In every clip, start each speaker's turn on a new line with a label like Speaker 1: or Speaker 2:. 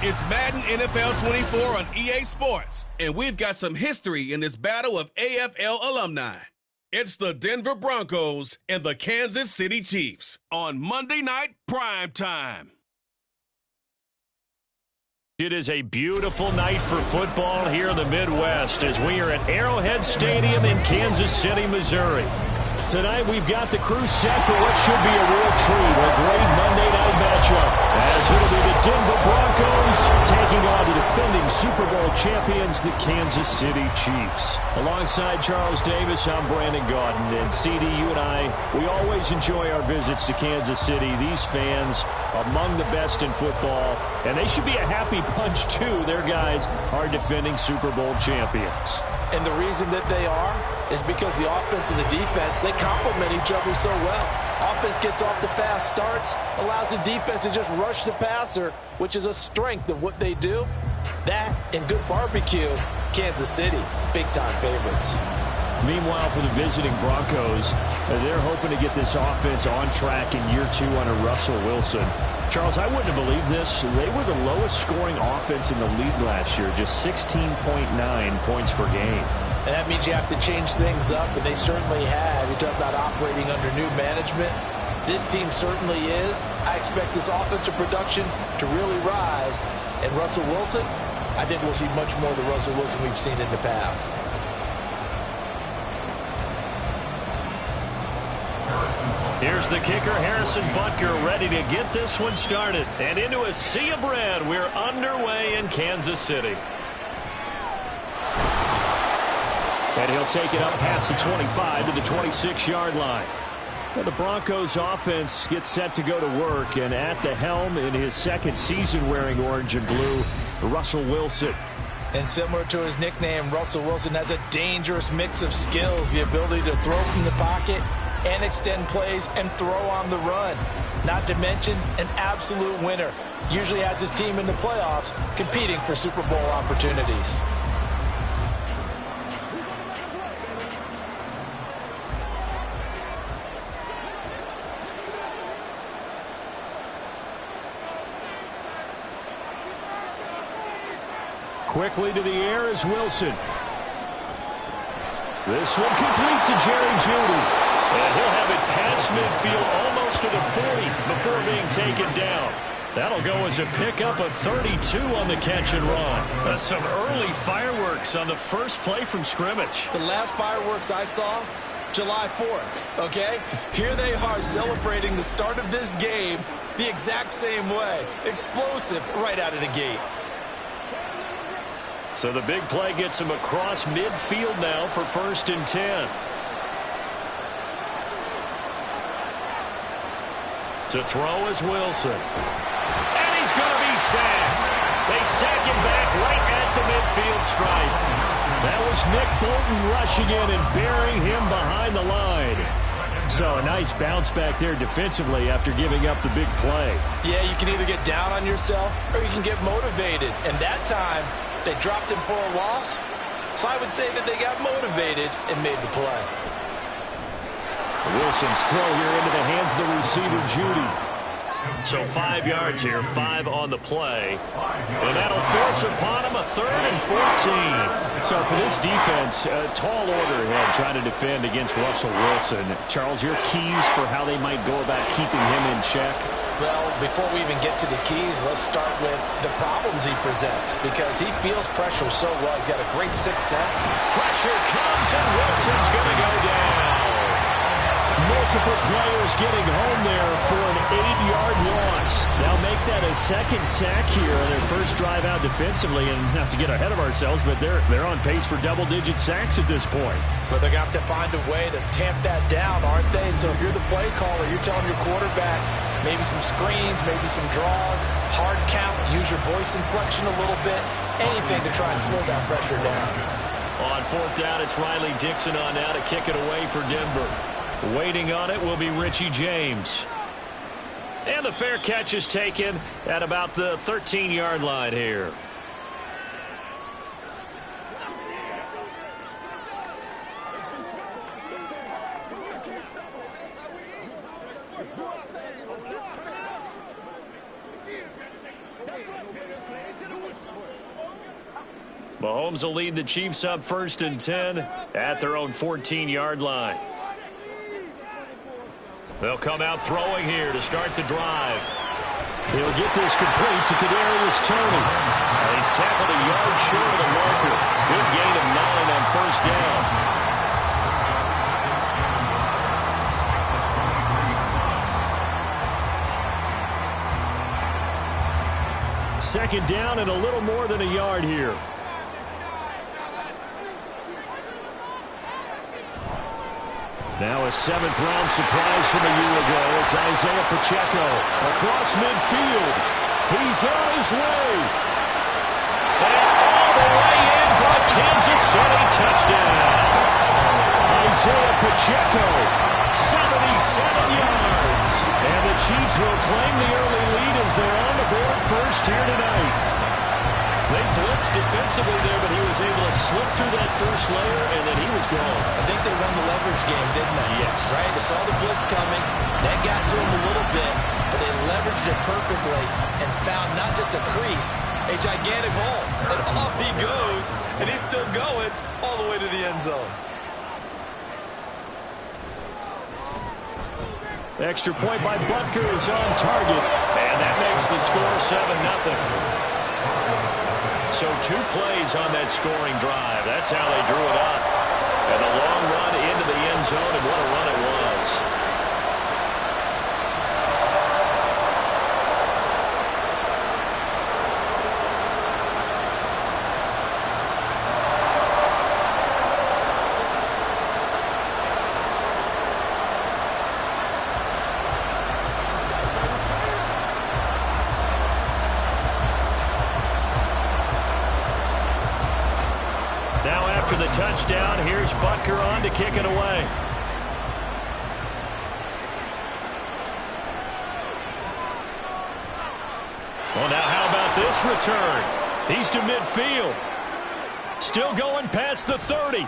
Speaker 1: It's Madden NFL 24 on EA Sports, and we've got some history in this battle of AFL alumni. It's the Denver Broncos and the Kansas City Chiefs on Monday Night Prime Time.
Speaker 2: It is a beautiful night for football here in the Midwest as we are at Arrowhead Stadium in Kansas City, Missouri. Tonight we've got the crew set for what should be a real treat, a great Monday night matchup, as it'll be the Denver Broncos taking on the defending Super Bowl champions, the Kansas City Chiefs. Alongside Charles Davis, I'm Brandon Gaudin, and CD, you and I, we always enjoy our visits to Kansas City. These fans, among the best in football, and they should be a happy bunch too. Their guys are defending Super Bowl champions.
Speaker 3: And the reason that they are is because the offense and the defense, they complement each other so well. Offense gets off the fast starts, allows the defense to just rush the passer, which is a strength of what they do. That and good barbecue, Kansas City, big-time favorites.
Speaker 2: Meanwhile, for the visiting Broncos, they're hoping to get this offense on track in year 2 under Russell Wilson. Charles, I wouldn't have believed this. They were the lowest scoring offense in the league last year, just 16.9 points per game.
Speaker 3: And that means you have to change things up, and they certainly have. You talk about operating under new management. This team certainly is. I expect this offensive production to really rise. And Russell Wilson, I think we'll see much more of the Russell Wilson we've seen in the past.
Speaker 2: Here's the kicker, Harrison Butker, ready to get this one started. And into a sea of red, we're underway in Kansas City. And he'll take it up past the 25 to the 26-yard line. Well, the Broncos offense gets set to go to work, and at the helm in his second season wearing orange and blue, Russell Wilson.
Speaker 3: And similar to his nickname, Russell Wilson has a dangerous mix of skills, the ability to throw from the pocket and extend plays and throw on the run. Not to mention an absolute winner. Usually has his team in the playoffs competing for Super Bowl opportunities.
Speaker 2: Quickly to the air is Wilson. This one complete to Jerry Jeudy. And he'll have it past midfield almost to the 40 before being taken down. That'll go as a pickup of 32 on the catch and run. Some early fireworks on the first play from scrimmage.
Speaker 4: The last fireworks I saw, July 4th, okay? Here they are celebrating the start of this game the exact same way. Explosive right out of the gate.
Speaker 2: So the big play gets him across midfield now for 1st and 10. To throw is Wilson. And he's going to be sacked. They sack him back right at the midfield stripe. That was Nick Bolton rushing in and burying him behind the line. So a nice bounce back there defensively after giving up the big play.
Speaker 3: Yeah, you can either get down on yourself or you can get motivated. And that time, they dropped him for a loss. So I would say that they got motivated and made the play.
Speaker 2: Wilson's throw here into the hands of the receiver, Jeudy. So 5 yards here, 5 on the play. And that'll force upon him a 3rd and 14. So for this defense, a tall order ahead trying to defend against Russell Wilson. Charles, your keys for how they might go about keeping him in check?
Speaker 3: Well, before we even get to the keys, let's start with the problems he presents, because he feels pressure so well. He's got a great sixth sense.
Speaker 2: Pressure comes, and Wilson's going to go down. Multiple players getting home there for an 8-yard loss. They'll make that a second sack here on their first drive out defensively, and not to get ahead of ourselves, but they're on pace for double-digit sacks at this point.
Speaker 3: But they're going to have to find a way to tamp that down, aren't they? So if you're the play caller, you're telling your quarterback maybe some screens, maybe some draws, hard count, use your voice inflection a little bit, anything to try and slow that pressure down.
Speaker 2: On 4th down, it's Riley Dixon on now to kick it away for Denver. Waiting on it will be Richie James. And the fair catch is taken at about the 13-yard line here. Mahomes will lead the Chiefs up 1st and 10 at their own 14-yard line. They'll come out throwing here to start the drive. He'll get this complete to Kadarius Toney. He's tackled a yard short of the marker. Good gain of 9 on 1st down. Second down and a little more than a yard here. Now a 7th-round surprise from a year ago. It's Isaiah Pacheco across midfield. He's on his way. And all the way in for a Kansas City touchdown. Isaiah Pacheco, 77 yards. And the Chiefs will claim the early lead as they're on the board first here tonight. They blitzed defensively there, but he was able to slip through that first layer, and then he was gone.
Speaker 4: I think they won the leverage game, didn't they?
Speaker 2: Yes.
Speaker 4: Right? They saw the blitz coming. That got to him a little bit, but they leveraged it perfectly and found not just a crease, a gigantic hole. And off he goes, and he's still going all the way to the end zone.
Speaker 2: Extra point by Butker is on target, and that makes the score 7-0. So 2 plays on that scoring drive. That's how they drew it up. And a long run into the end zone, and what a run it was. After the touchdown, here's Butker on to kick it away. Well, now how about this return? He's to midfield. Still going past the 30. And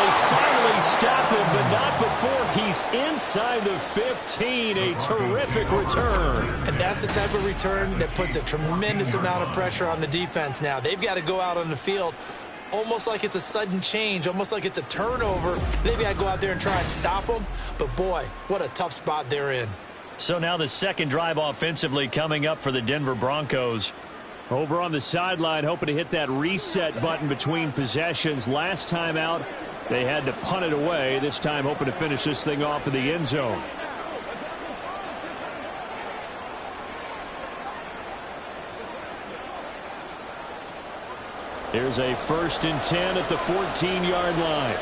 Speaker 2: they finally stop him, but not before he's inside the 15. A terrific return.
Speaker 3: And that's the type of return that puts a tremendous amount of pressure on the defense now. They've got to go out on the field almost like it's a sudden change, almost like it's a turnover. They've got to go out there and try and stop them. But, boy, what a tough spot they're in.
Speaker 2: So now the second drive offensively coming up for the Denver Broncos. Over on the sideline, hoping to hit that reset button between possessions. Last time out, they had to punt it away. This time hoping to finish this thing off in the end zone. Here's a 1st and 10 at the 14-yard line.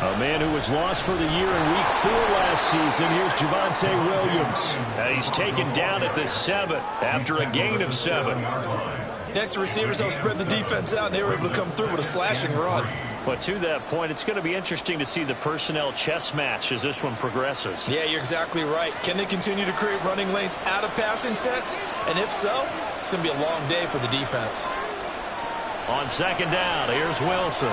Speaker 2: A man who was lost for the year in Week 4 last season. Here's Javonte Williams. He's taken down at the 7 after a gain of 7.
Speaker 4: Next, the receivers helped spread the defense out, and they were able to come through with a slashing run.
Speaker 2: But to that point, it's going to be interesting to see the personnel chess match as this one progresses.
Speaker 4: Yeah, you're exactly right. Can they continue to create running lanes out of passing sets? And if so, it's going to be a long day for the defense.
Speaker 2: On second down, here's Wilson.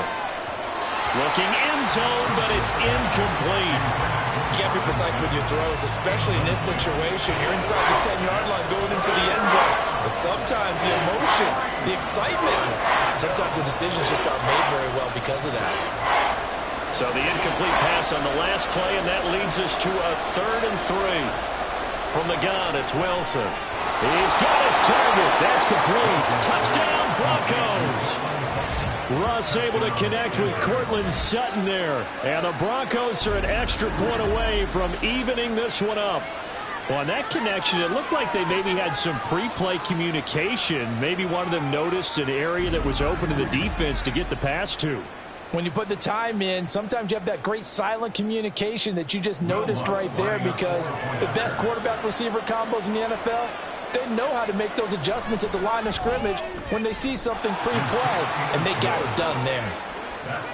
Speaker 2: Looking end zone, but it's incomplete.
Speaker 4: You can't be precise with your throws, especially in this situation. You're inside the 10-yard line going into the end zone. But sometimes the emotion, the excitement, sometimes the decisions just aren't made very well because of that.
Speaker 2: So the incomplete pass on the last play, and that leads us to a 3rd and 3. From the gun, it's Wilson. He's got his target. That's complete. Touchdown, Broncos. Russ able to connect with Cortland Sutton there. And the Broncos are an extra point away from evening this one up. Well, on that connection, it looked like they maybe had some pre-play communication. Maybe one of them noticed an area that was open to the defense to get the pass to.
Speaker 3: When you put the time in, sometimes you have that great silent communication that you just noticed right there, because the best quarterback-receiver combos in the NFL, they know how to make those adjustments at the line of scrimmage when they see something pre-play, and they got it done there.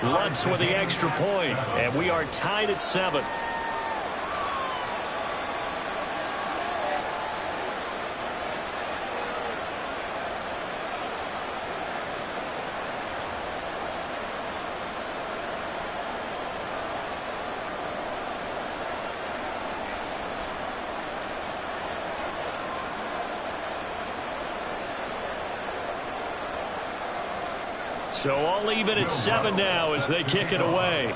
Speaker 2: Lutz with the extra point, and we are tied at 7. So all even at 7 now as they kick it away.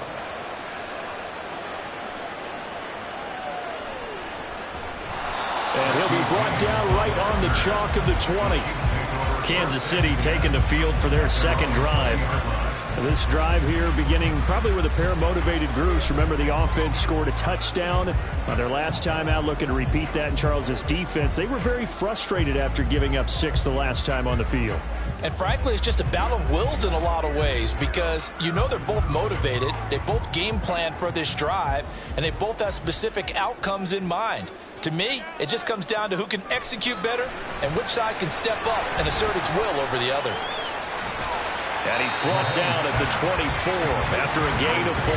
Speaker 2: And he'll be brought down right on the chalk of the 20. Kansas City taking the field for their second drive. This drive here beginning probably with a pair of motivated groups. Remember, the offense scored a touchdown on their last time out, looking to repeat that in Charles' defense. They were very frustrated after giving up 6 the last time on the field.
Speaker 3: And frankly, it's just a battle of wills in a lot of ways because you know they're both motivated. They both game plan for this drive, and they both have specific outcomes in mind. To me, it just comes down to who can execute better and which side can step up and assert its will over the other.
Speaker 2: And he's brought down at the 24 after a gain of 4.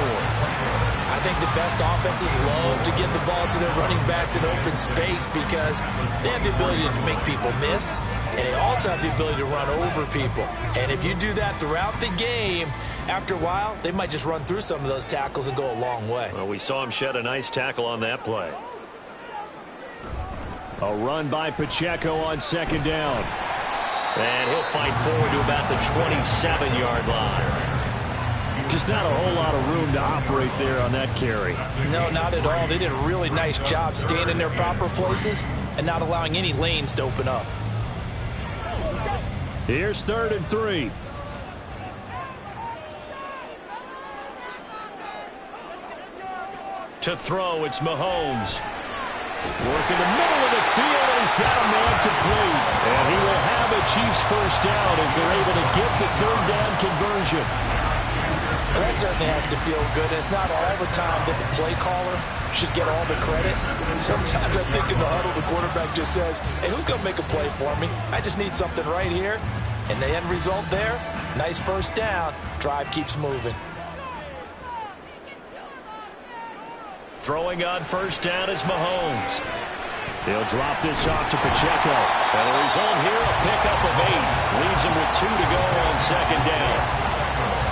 Speaker 4: I think the best offenses love to get the ball to their running backs in open space because they have the ability to make people miss, and they also have the ability to run over people. And if you do that throughout the game, after a while, they might just run through some of those tackles and go a long way.
Speaker 2: Well, we saw him shed a nice tackle on that play. A run by Pacheco on second down. And he'll fight forward to about the 27-yard line. Just not a whole lot of room to operate there on that carry.
Speaker 3: No, not at all. They did a really nice job staying in their proper places and not allowing any lanes to open up.
Speaker 2: Here's 3rd and 3. To throw, it's Mahomes. Working the middle of the field, and he's got a man complete. And he will have a Chiefs first down as they're able to get the 3rd down conversion.
Speaker 3: Well, that certainly has to feel good. It's not all the time that the play caller should get all the credit. Sometimes I think in the huddle, the quarterback just says, hey, who's going to make a play for me? I just need something right here. And the end result there, nice first down. Drive keeps moving.
Speaker 2: Throwing on first down is Mahomes. He'll drop this off to Pacheco. And the result here, a pickup of 8. Leaves him with 2 to go on second down.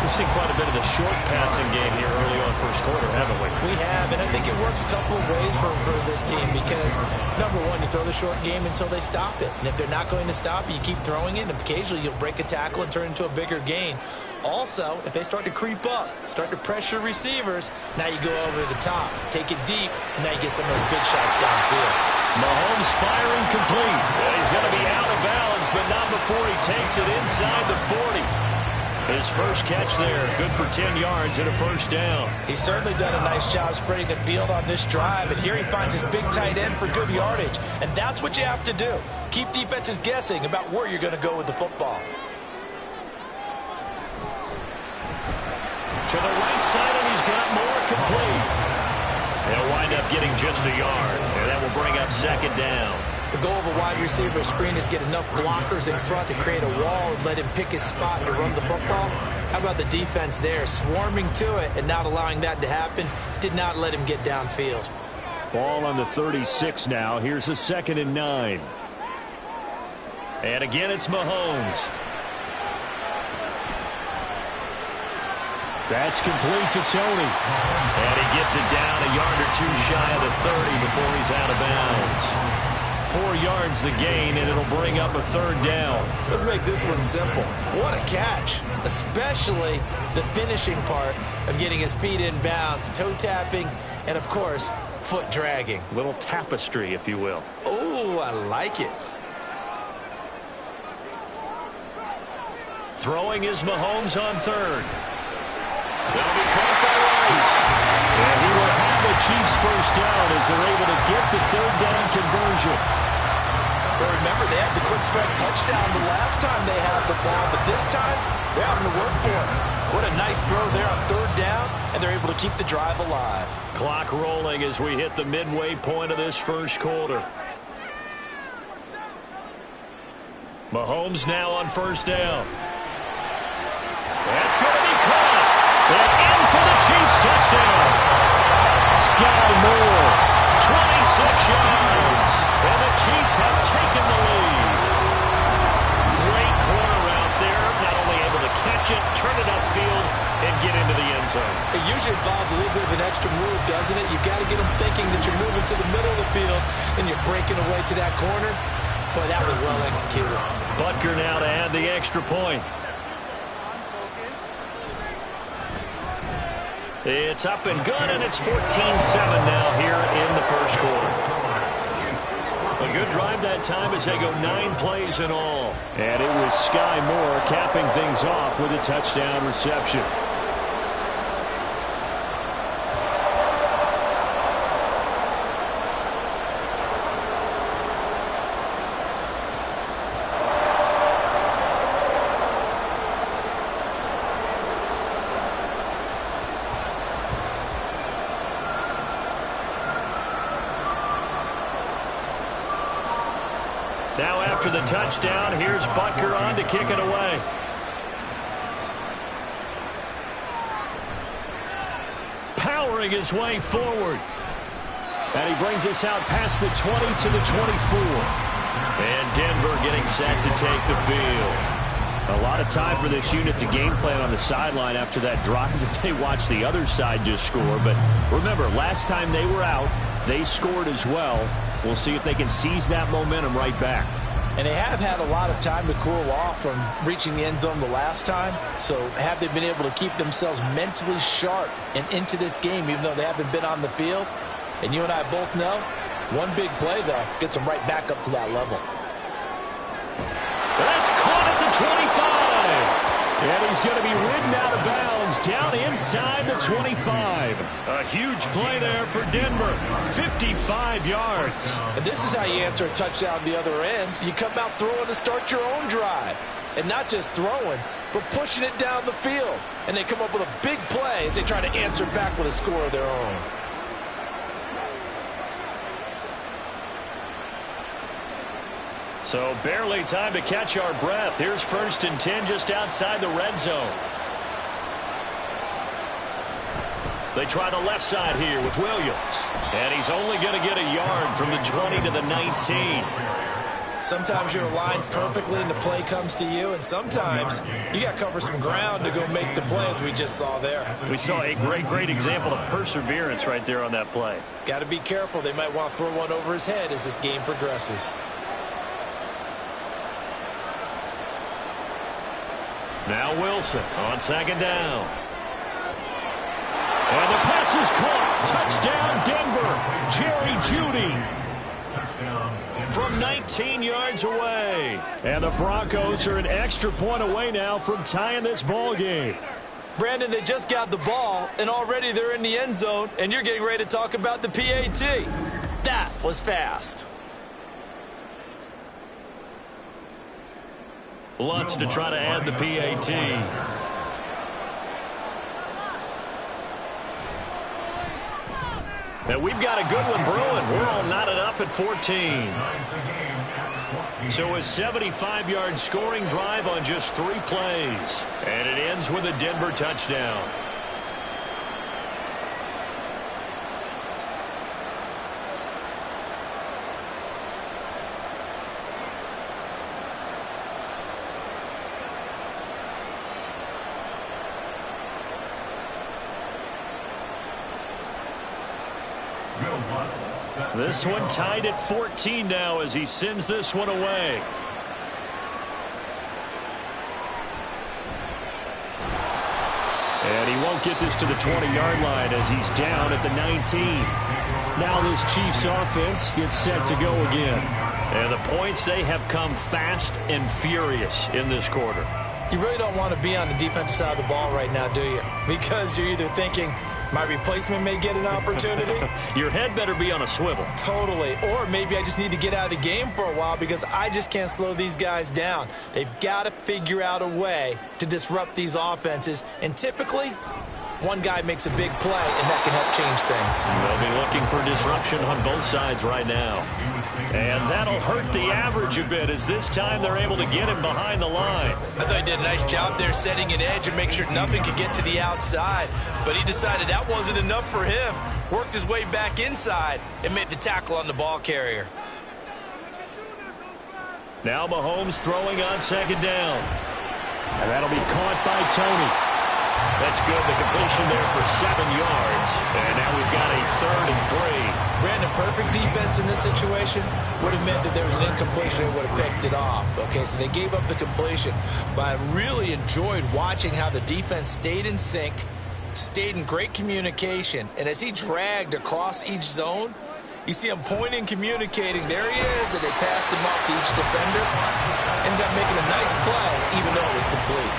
Speaker 2: We've seen quite a bit of the short passing game here early on first quarter, haven't we?
Speaker 4: We have, and I think it works a couple of ways for this team because, number one, you throw the short game until they stop it. And if they're not going to stop it, you keep throwing it, and occasionally you'll break a tackle and turn it into a bigger gain. Also, if they start to creep up, start to pressure receivers, now you go over the top, take it deep, and now you get some of those big shots downfield.
Speaker 2: Mahomes firing complete. And he's going to be out of bounds, but not before he takes it inside the 40. His first catch there, good for 10 yards and a first down.
Speaker 3: He's certainly done a nice job spreading the field on this drive, and here he finds his big tight end for good yardage. And that's what you have to do. Keep defenses guessing about where you're going to go with the football.
Speaker 2: To the right side, and he's got more complete. They'll wind up getting just a yard, and that will bring up second down.
Speaker 4: The goal of a wide receiver screen is get enough blockers in front to create a wall and let him pick his spot to run the football. How about the defense there, swarming to it and not allowing that to happen? Did not let him get downfield.
Speaker 2: Ball on the 36 now. Here's a 2nd and 9. And again, it's Mahomes. That's complete to Tony. And he gets it down a yard or 2 shy of the 30 before he's out of bounds. 4 yards the gain, and it'll bring up a 3rd down.
Speaker 4: Let's make this one simple. What a catch, especially the finishing part of getting his feet in bounds, toe tapping, and, of course, foot dragging.
Speaker 2: A little tapestry, if you will.
Speaker 4: Oh, I like it.
Speaker 2: Throwing is Mahomes on 3rd. That'll be caught by Rice. And he will have the Chiefs first down as they're able to get the 3rd down conversion.
Speaker 3: But remember, they had the quick strike touchdown the last time they had the ball, but this time they're having to work for it. What a nice throw there on 3rd down, and they're able to keep the drive alive.
Speaker 2: Clock rolling as we hit the midway point of this first quarter. Mahomes now on first down. That's going to be caught. And in for the Chiefs touchdown. Sky Moore, 26 yards. And the Chiefs have taken the lead. Great corner out there. Not only able to catch it, turn it upfield, and get into the end zone.
Speaker 4: It usually involves a little bit of an extra move, doesn't it? You've got to get them thinking that you're moving to the middle of the field and you're breaking away to that corner. Boy, that was well executed.
Speaker 2: Butker now to add the extra point. It's up and good, and it's 14-7 now here in the first quarter. A good drive that time as they go 9 plays in all. And it was Sky Moore capping things off with a touchdown reception. Now after the touchdown, here's Butker on to kick it away. Powering his way forward. And he brings us out past the 20 to the 24. And Denver getting set to take the field. A lot of time for this unit to game plan on the sideline after that drive that they watched the other side just score. But remember, last time they were out, they scored as well. We'll see if they can seize that momentum right back.
Speaker 3: And they have had a lot of time to cool off from reaching the end zone the last time. So have they been able to keep themselves mentally sharp and into this game, even though they haven't been on the field? And you and I both know, one big play, though, gets them right back up to that level.
Speaker 2: That's caught at the 25. And he's going to be ridden out of bounds down inside the 25. A huge play there for Denver. 55 yards.
Speaker 3: And this is how you answer a touchdown the other end. You come out throwing to start your own drive. And not just throwing, but pushing it down the field. And they come up with a big play as they try to answer back with a score of their own.
Speaker 2: So barely time to catch our breath. Here's 1st and 10 just outside the red zone. They try the left side here with Williams. And he's only going to get a yard from the 20 to the 19.
Speaker 3: Sometimes you're aligned perfectly and the play comes to you, and sometimes you got to cover some ground to go make the play, as we just saw there.
Speaker 2: We saw a great example of perseverance right there on that play.
Speaker 3: Got to be careful. They might want to throw one over his head as this game progresses.
Speaker 2: Now Wilson on 2nd down. And the pass is caught. Touchdown, Denver. Jerry Jeudy from 19 yards away. And the Broncos are an extra point away now from tying this ball game.
Speaker 3: Brandon, they just got the ball, and already they're in the end zone, and you're getting ready to talk about the PAT. That was fast.
Speaker 2: Lutz to try to add the PAT. Now we've got a good one brewing. We're all knotted up at 14. So a 75-yard scoring drive on just 3 plays. And it ends with a Denver touchdown. This one tied at 14 now as he sends this one away. And he won't get this to the 20-yard line as he's down at the 19. Now this Chiefs offense gets set to go again. And the points, they have come fast and furious in this quarter.
Speaker 3: You really don't want to be on the defensive side of the ball right now, do you? Because you're either thinking, my replacement may get an opportunity.
Speaker 2: Your head better be on a swivel.
Speaker 3: Totally. Or maybe I just need to get out of the game for a while because I just can't slow these guys down. They've got to figure out a way to disrupt these offenses. And typically, one guy makes a big play, and that can help change things.
Speaker 2: They'll be looking for disruption on both sides right now. And that'll hurt the average a bit as this time they're able to get him behind the line.
Speaker 3: I thought he did a nice job there setting an edge and make sure nothing could get to the outside. But he decided that wasn't enough for him. Worked his way back inside and made the tackle on the ball carrier.
Speaker 2: Now Mahomes throwing on 2nd down. And that'll be caught by Tony. That's good. The completion there for 7 yards. And now we've got a 3rd and 3.
Speaker 3: Brandon, perfect defense in this situation would have meant that there was an incompletion and would have picked it off. Okay, so they gave up the completion. But I really enjoyed watching how the defense stayed in sync,
Speaker 4: stayed in great communication, and as he dragged across each zone, you see him pointing, communicating. There he is, and they passed him off to each defender. Ended up making a nice play, even though it was complete.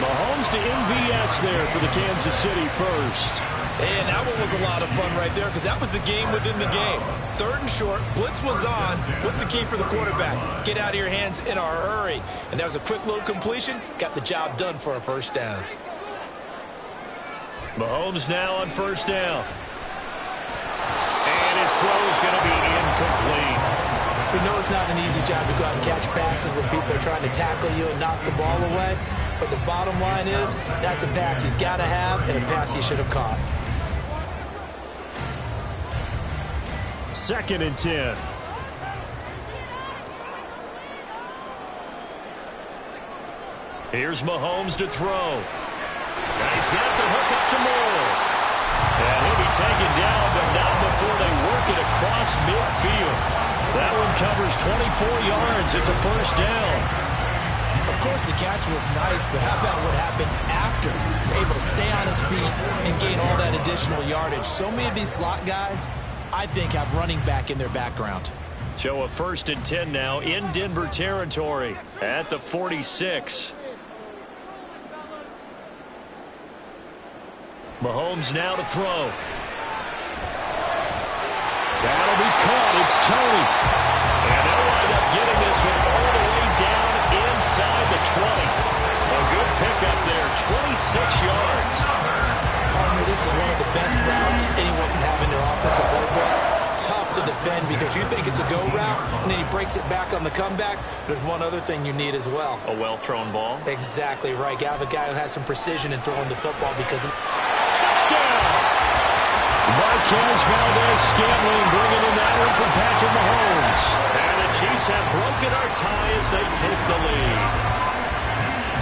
Speaker 2: Mahomes to MVS there for the Kansas City first.
Speaker 4: And that one was a lot of fun right there because that was the game within the game. 3rd and short, blitz was on. What's the key for the quarterback? Get out of your hands in a hurry. And that was a quick little completion. Got the job done for a first down.
Speaker 2: Mahomes now on first down. And his throw is going to be incomplete.
Speaker 3: We know it's not an easy job to go out and catch passes when people are trying to tackle you and knock the ball away. But the bottom line is, that's a pass he's got to have and a pass he should have caught.
Speaker 2: 2nd and 10. Here's Mahomes to throw. And he's got the hook up to Moore. And he'll be taken down, but not before they work it across midfield. That one covers 24 yards. It's a first down.
Speaker 3: Of course, the catch was nice, but how about what happened after? Able to stay on his feet and gain all that additional yardage. So many of these slot guys, I think, have running back in their background.
Speaker 2: So a 1st and 10 now in Denver territory at the 46. Mahomes now to throw. That'll be caught. It's Tony. And they'll wind up getting this one all the way down inside the 20. A good pickup there, 26 yards.
Speaker 3: Partner, this is one of the best routes anyone can have in their offensive playbook. Tough to defend because you think it's a go route, and then he breaks it back on the comeback. There's one other thing you need as well.
Speaker 2: A well-thrown ball.
Speaker 3: Exactly right. You have a guy who has some precision in throwing the football because...
Speaker 2: Touchdown! Marquez Valdez-Scantling bringing in that one from Patrick Mahomes. And the Chiefs have broken our tie as they take the lead.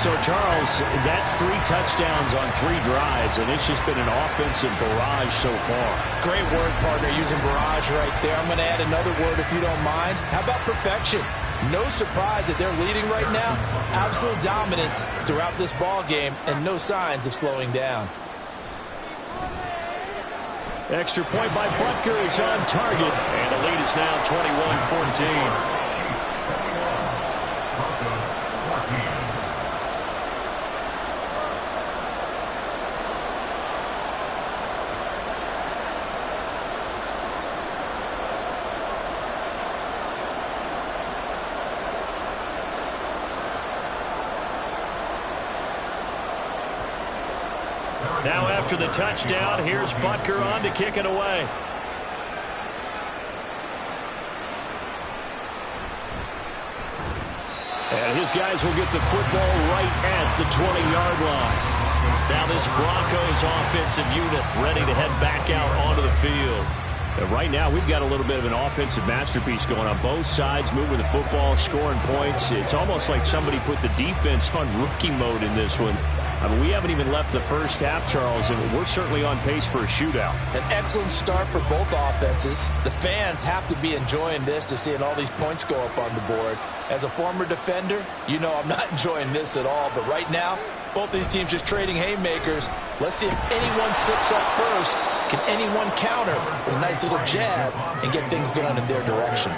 Speaker 2: So, Charles, that's 3 touchdowns on 3 drives, and it's just been an offensive barrage so far.
Speaker 3: Great word, partner, using barrage right there. I'm going to add another word if you don't mind. How about perfection? No surprise that they're leading right now. Absolute dominance throughout this ball game and no signs of slowing down.
Speaker 2: Extra point by Butker is on target, and the lead is now 21-14. Now after the touchdown, here's Butker on to kick it away. And his guys will get the football right at the 20-yard line. Now this Broncos offensive unit ready to head back out onto the field. And right now we've got a little bit of an offensive masterpiece going on both sides, moving the football, scoring points. It's almost like somebody put the defense on rookie mode in this one. I mean, we haven't even left the first half, Charles, and we're certainly on pace for a shootout.
Speaker 3: An excellent start for both offenses. The fans have to be enjoying this to seeing all these points go up on the board. As a former defender, you know I'm not enjoying this at all. But right now, both these teams just trading haymakers. Let's see if anyone slips up first. Can anyone counter with a nice little jab and get things going in their direction?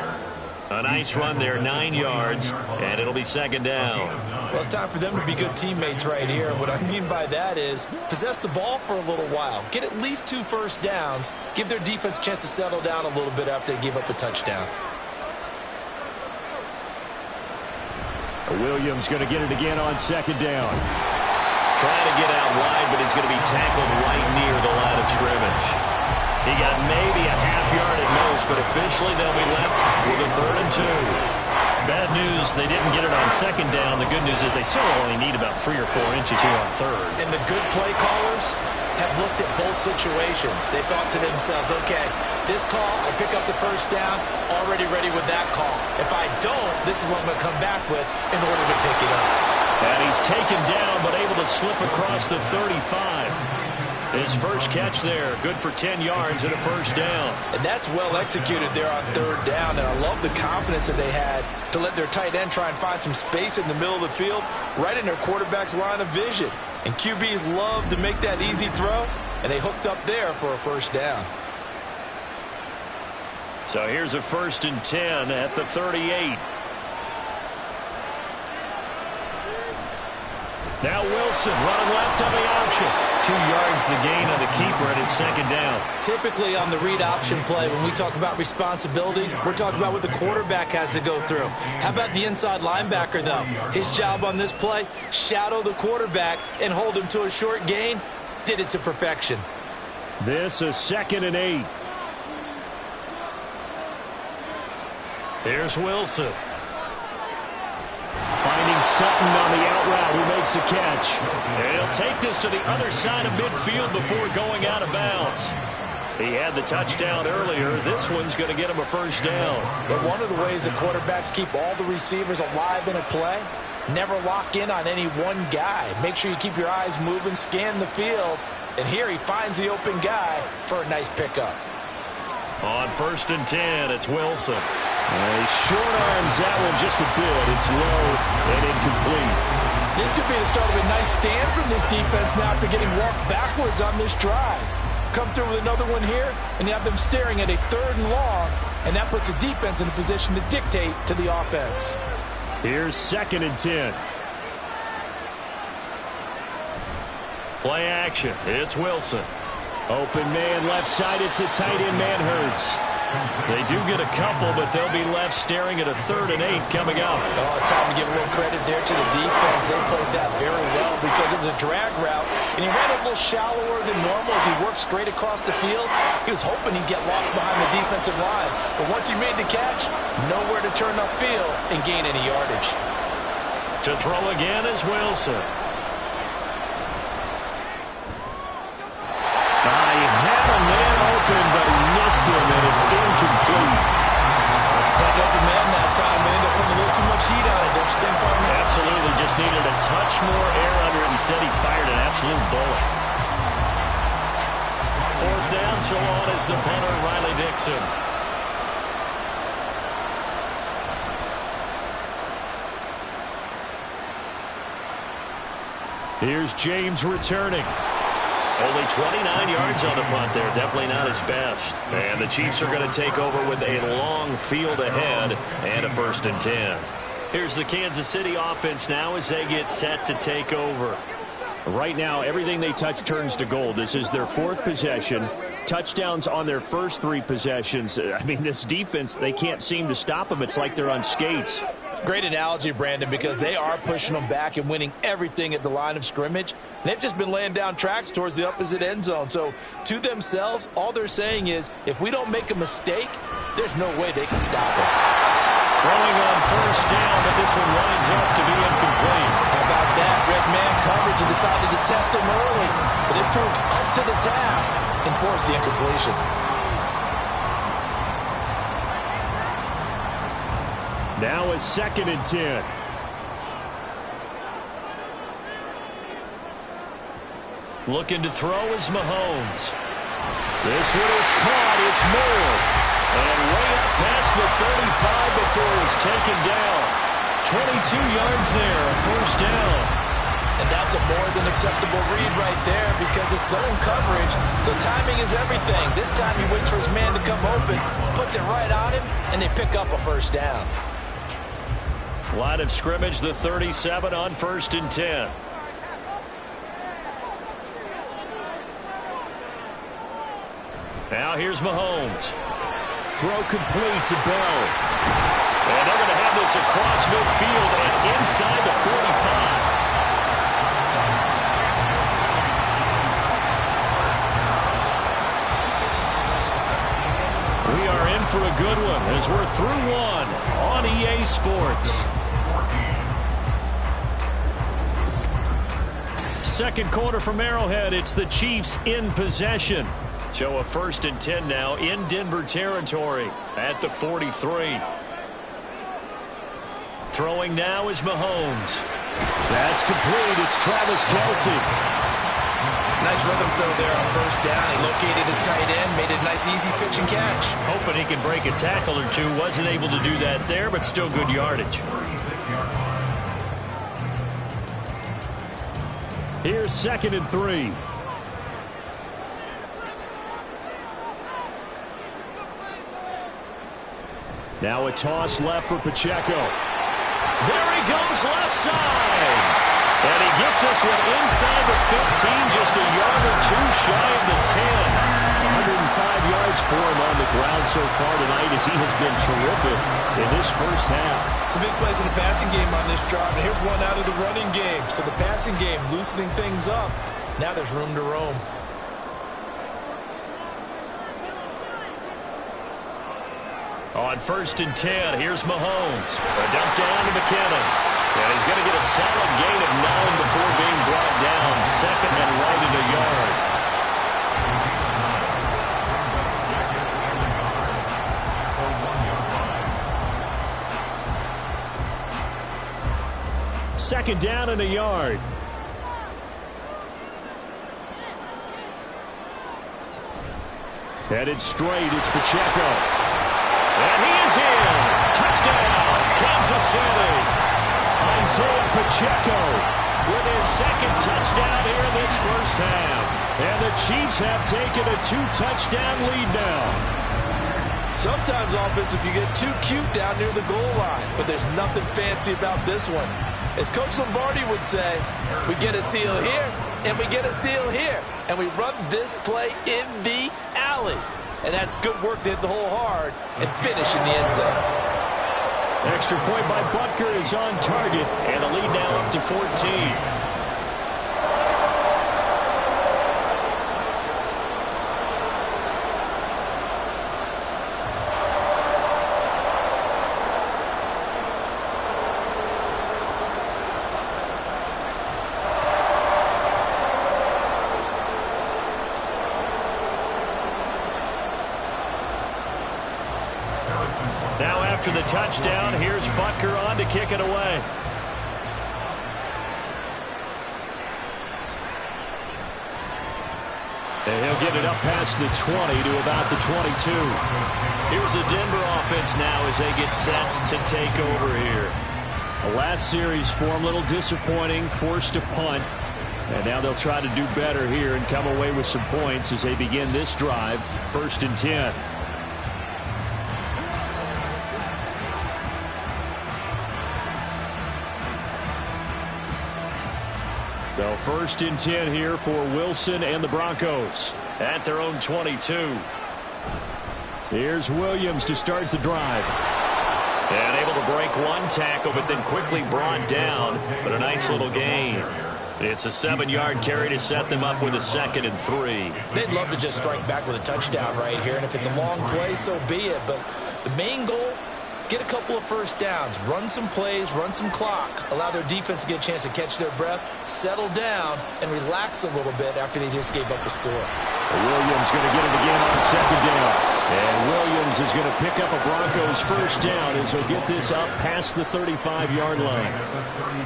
Speaker 2: A nice run there, 9 yards, and it'll be second down.
Speaker 4: Well, it's time for them to be good teammates right here. And what I mean by that is possess the ball for a little while. Get at least 2 first downs. Give their defense a chance to settle down a little bit after they give up a touchdown.
Speaker 2: Williams going to get it again on second down. Trying to get out wide, but he's going to be tackled right near the line of scrimmage. He got maybe a half yard at most, but officially they'll be left with a 3rd and 2. Bad news, they didn't get it on second down. The good news is they still only need about 3 or 4 inches here on 3rd.
Speaker 4: And the good play callers have looked at both situations. They thought to themselves, okay, this call, I pick up the first down, already ready with that call. If I don't, this is what I'm going to come back with in order to pick it up.
Speaker 2: And he's taken down, but able to slip across the 35. His first catch there, good for 10 yards and a first down.
Speaker 3: And that's well executed there on 3rd down, and I love the confidence that they had to let their tight end try and find some space in the middle of the field, right in their quarterback's line of vision. And QBs love to make that easy throw, and they hooked up there for a first down.
Speaker 2: So here's a 1st and 10 at the 38. Now Wilson running left on the option. 2 yards the gain on the keeper, and it's 2nd down.
Speaker 4: Typically on the read option play, when we talk about responsibilities, we're talking about what the quarterback has to go through. How about the inside linebacker, though? His job on this play, shadow the quarterback and hold him to a short gain. Did it to perfection.
Speaker 2: This is 2nd and 8. Here's Wilson. Finding Sutton on the out route, who makes the catch. And he'll take this to the other side of midfield before going out of bounds. He had the touchdown earlier. This one's going to get him a first down.
Speaker 3: But one of the ways the quarterbacks keep all the receivers alive in a play, never lock in on any one guy. Make sure you keep your eyes moving, scan the field. And here he finds the open guy for a nice pickup.
Speaker 2: On 1st and 10, it's Wilson. He short arms that one just a bit. It's low and incomplete.
Speaker 3: This could be the start of a nice stand from this defense now after getting walked backwards on this drive. Come through with another one here, and you have them staring at a 3rd and long, and that puts the defense in a position to dictate to the offense.
Speaker 2: Here's 2nd and 10. Play action. It's Wilson. Open man left side. It's a tight end man Hurts. They do get a couple, but they'll be left staring at a 3rd and 8 coming up.
Speaker 3: Oh, it's time to give a little credit there to the defense. They played that very well because it was a drag route, and he ran a little shallower than normal as he worked straight across the field. He was hoping he'd get lost behind the defensive line, but once he made the catch, nowhere to turn upfield and gain any yardage.
Speaker 2: To throw again is Wilson. He had a man open, but he missed him, and it's incomplete.
Speaker 4: Had the open man that time, but ended up putting a little too much heat on it, don't you think, partner?
Speaker 2: Absolutely, just needed a touch more air under it. Instead, he fired an absolute bullet. 4th down, so on is the punter, Riley Dixon. Here's James returning. Only 29 yards on the punt there. Definitely not his best. And the Chiefs are going to take over with a long field ahead and a 1st and 10. Here's the Kansas City offense now as they get set to take over. Right now, everything they touch turns to gold. This is their 4th possession. Touchdowns on their first 3 possessions. I mean, this defense, they can't seem to stop them. It's like they're on skates.
Speaker 3: Great analogy, Brandon, because they are pushing them back and winning everything at the line of scrimmage. They've just been laying down tracks towards the opposite end zone. So to themselves, all they're saying is, if we don't make a mistake, there's no way they can stop us.
Speaker 2: Throwing on 1st down, but this one winds up to be incomplete.
Speaker 3: How about that? Red man coverage and decided to test him early, but it proved up to the task and forced the incompletion.
Speaker 2: Now a 2nd and 10. Looking to throw is Mahomes. This one is caught. It's Moore. And way up past the 35 before it's taken down. 22 yards there, a 1st down.
Speaker 3: And that's a more than acceptable read right there because it's zone coverage. So timing is everything. This time he waits for his man to come open, puts it right on him, and they pick up a 1st down.
Speaker 2: Line of scrimmage, the 37 on 1st and 10. Now here's Mahomes. Throw complete to Bell. And they're going to have this across midfield and inside the 45. We are in for a good one as we're through one on EA Sports. Second quarter from Arrowhead. It's the Chiefs in possession. So a 1st and 10 now in Denver territory at the 43. Throwing now is Mahomes. That's complete. It's Travis Kelce.
Speaker 4: Nice rhythm throw there on 1st down. He located his tight end, made it a nice easy pitch and catch.
Speaker 2: Hoping he can break a tackle or two. Wasn't able to do that there, but still good yardage. Here's 2nd and 3. Now a toss left for Pacheco. There he goes left side. And he gets this one inside the 15, just a yard or two shy of the 10. 105 yards for him on the ground so far tonight as he has been terrific in this first half.
Speaker 4: Some big plays in the passing game on this drive, and here's one out of the running game. So the passing game loosening things up. Now there's room to roam.
Speaker 2: On 1st and 10, here's Mahomes. A dump down to McKinnon. And he's going to get a solid gain of 9 before being brought down. 2nd and right at a yard. Second down and a yard. Headed straight, it's Pacheco. And he is in. Touchdown, Kansas City. Isaiah Pacheco with his 2nd touchdown here in this first half. And the Chiefs have taken a 2-touchdown lead now.
Speaker 3: Sometimes offense, if you get too cute down near the goal line, but there's nothing fancy about this one. As Coach Lombardi would say, we get a seal here, and we get a seal here. And we run this play in the alley. And that's good work to hit the hole hard and finish in the end zone.
Speaker 2: Extra point by Butker is on target, and the lead now up to 14. Now after the touchdown, here's Butker on to kick it away. And he'll get it up past the 20 to about the 22. Here's the Denver offense now as they get set to take over here. The last series for them, a little disappointing, forced a punt. And now they'll try to do better here and come away with some points as they begin this drive. 1st and 10. So 1st and 10 here for Wilson and the Broncos at their own 22. Here's Williams to start the drive. And able to break one tackle, but then quickly brought down. But a nice little gain. It's a 7-yard carry to set them up with a 2nd and 3.
Speaker 4: They'd love to just strike back with a touchdown right here, and if it's a long play, so be it. But the main goal, get a couple of first downs, run some plays, run some clock, allow their defense to get a chance to catch their breath, settle down, and relax a little bit after they just gave up a score.
Speaker 2: Williams going to get it again on 2nd down. And Williams is going to pick up a Broncos first down as he'll get this up past the 35-yard line.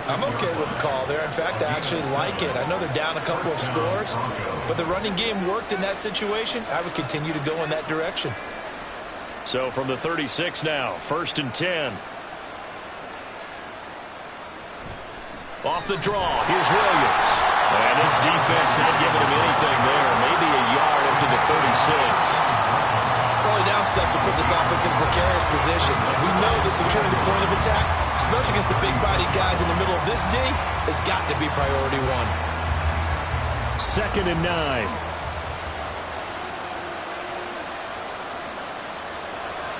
Speaker 4: I'm okay with the call there. In fact, I actually like it. I know they're down a couple of scores, but the running game worked in that situation. I would continue to go in that direction.
Speaker 2: So from the 36 now, 1st and 10. Off the draw, here's Williams. And his defense not giving him anything there. Maybe a yard up to the 36.
Speaker 4: Early down steps will put this offense in a precarious position. We know that securing the point of attack, especially against the big-bodied guys in the middle of this D, has got to be priority one.
Speaker 2: 2nd and 9.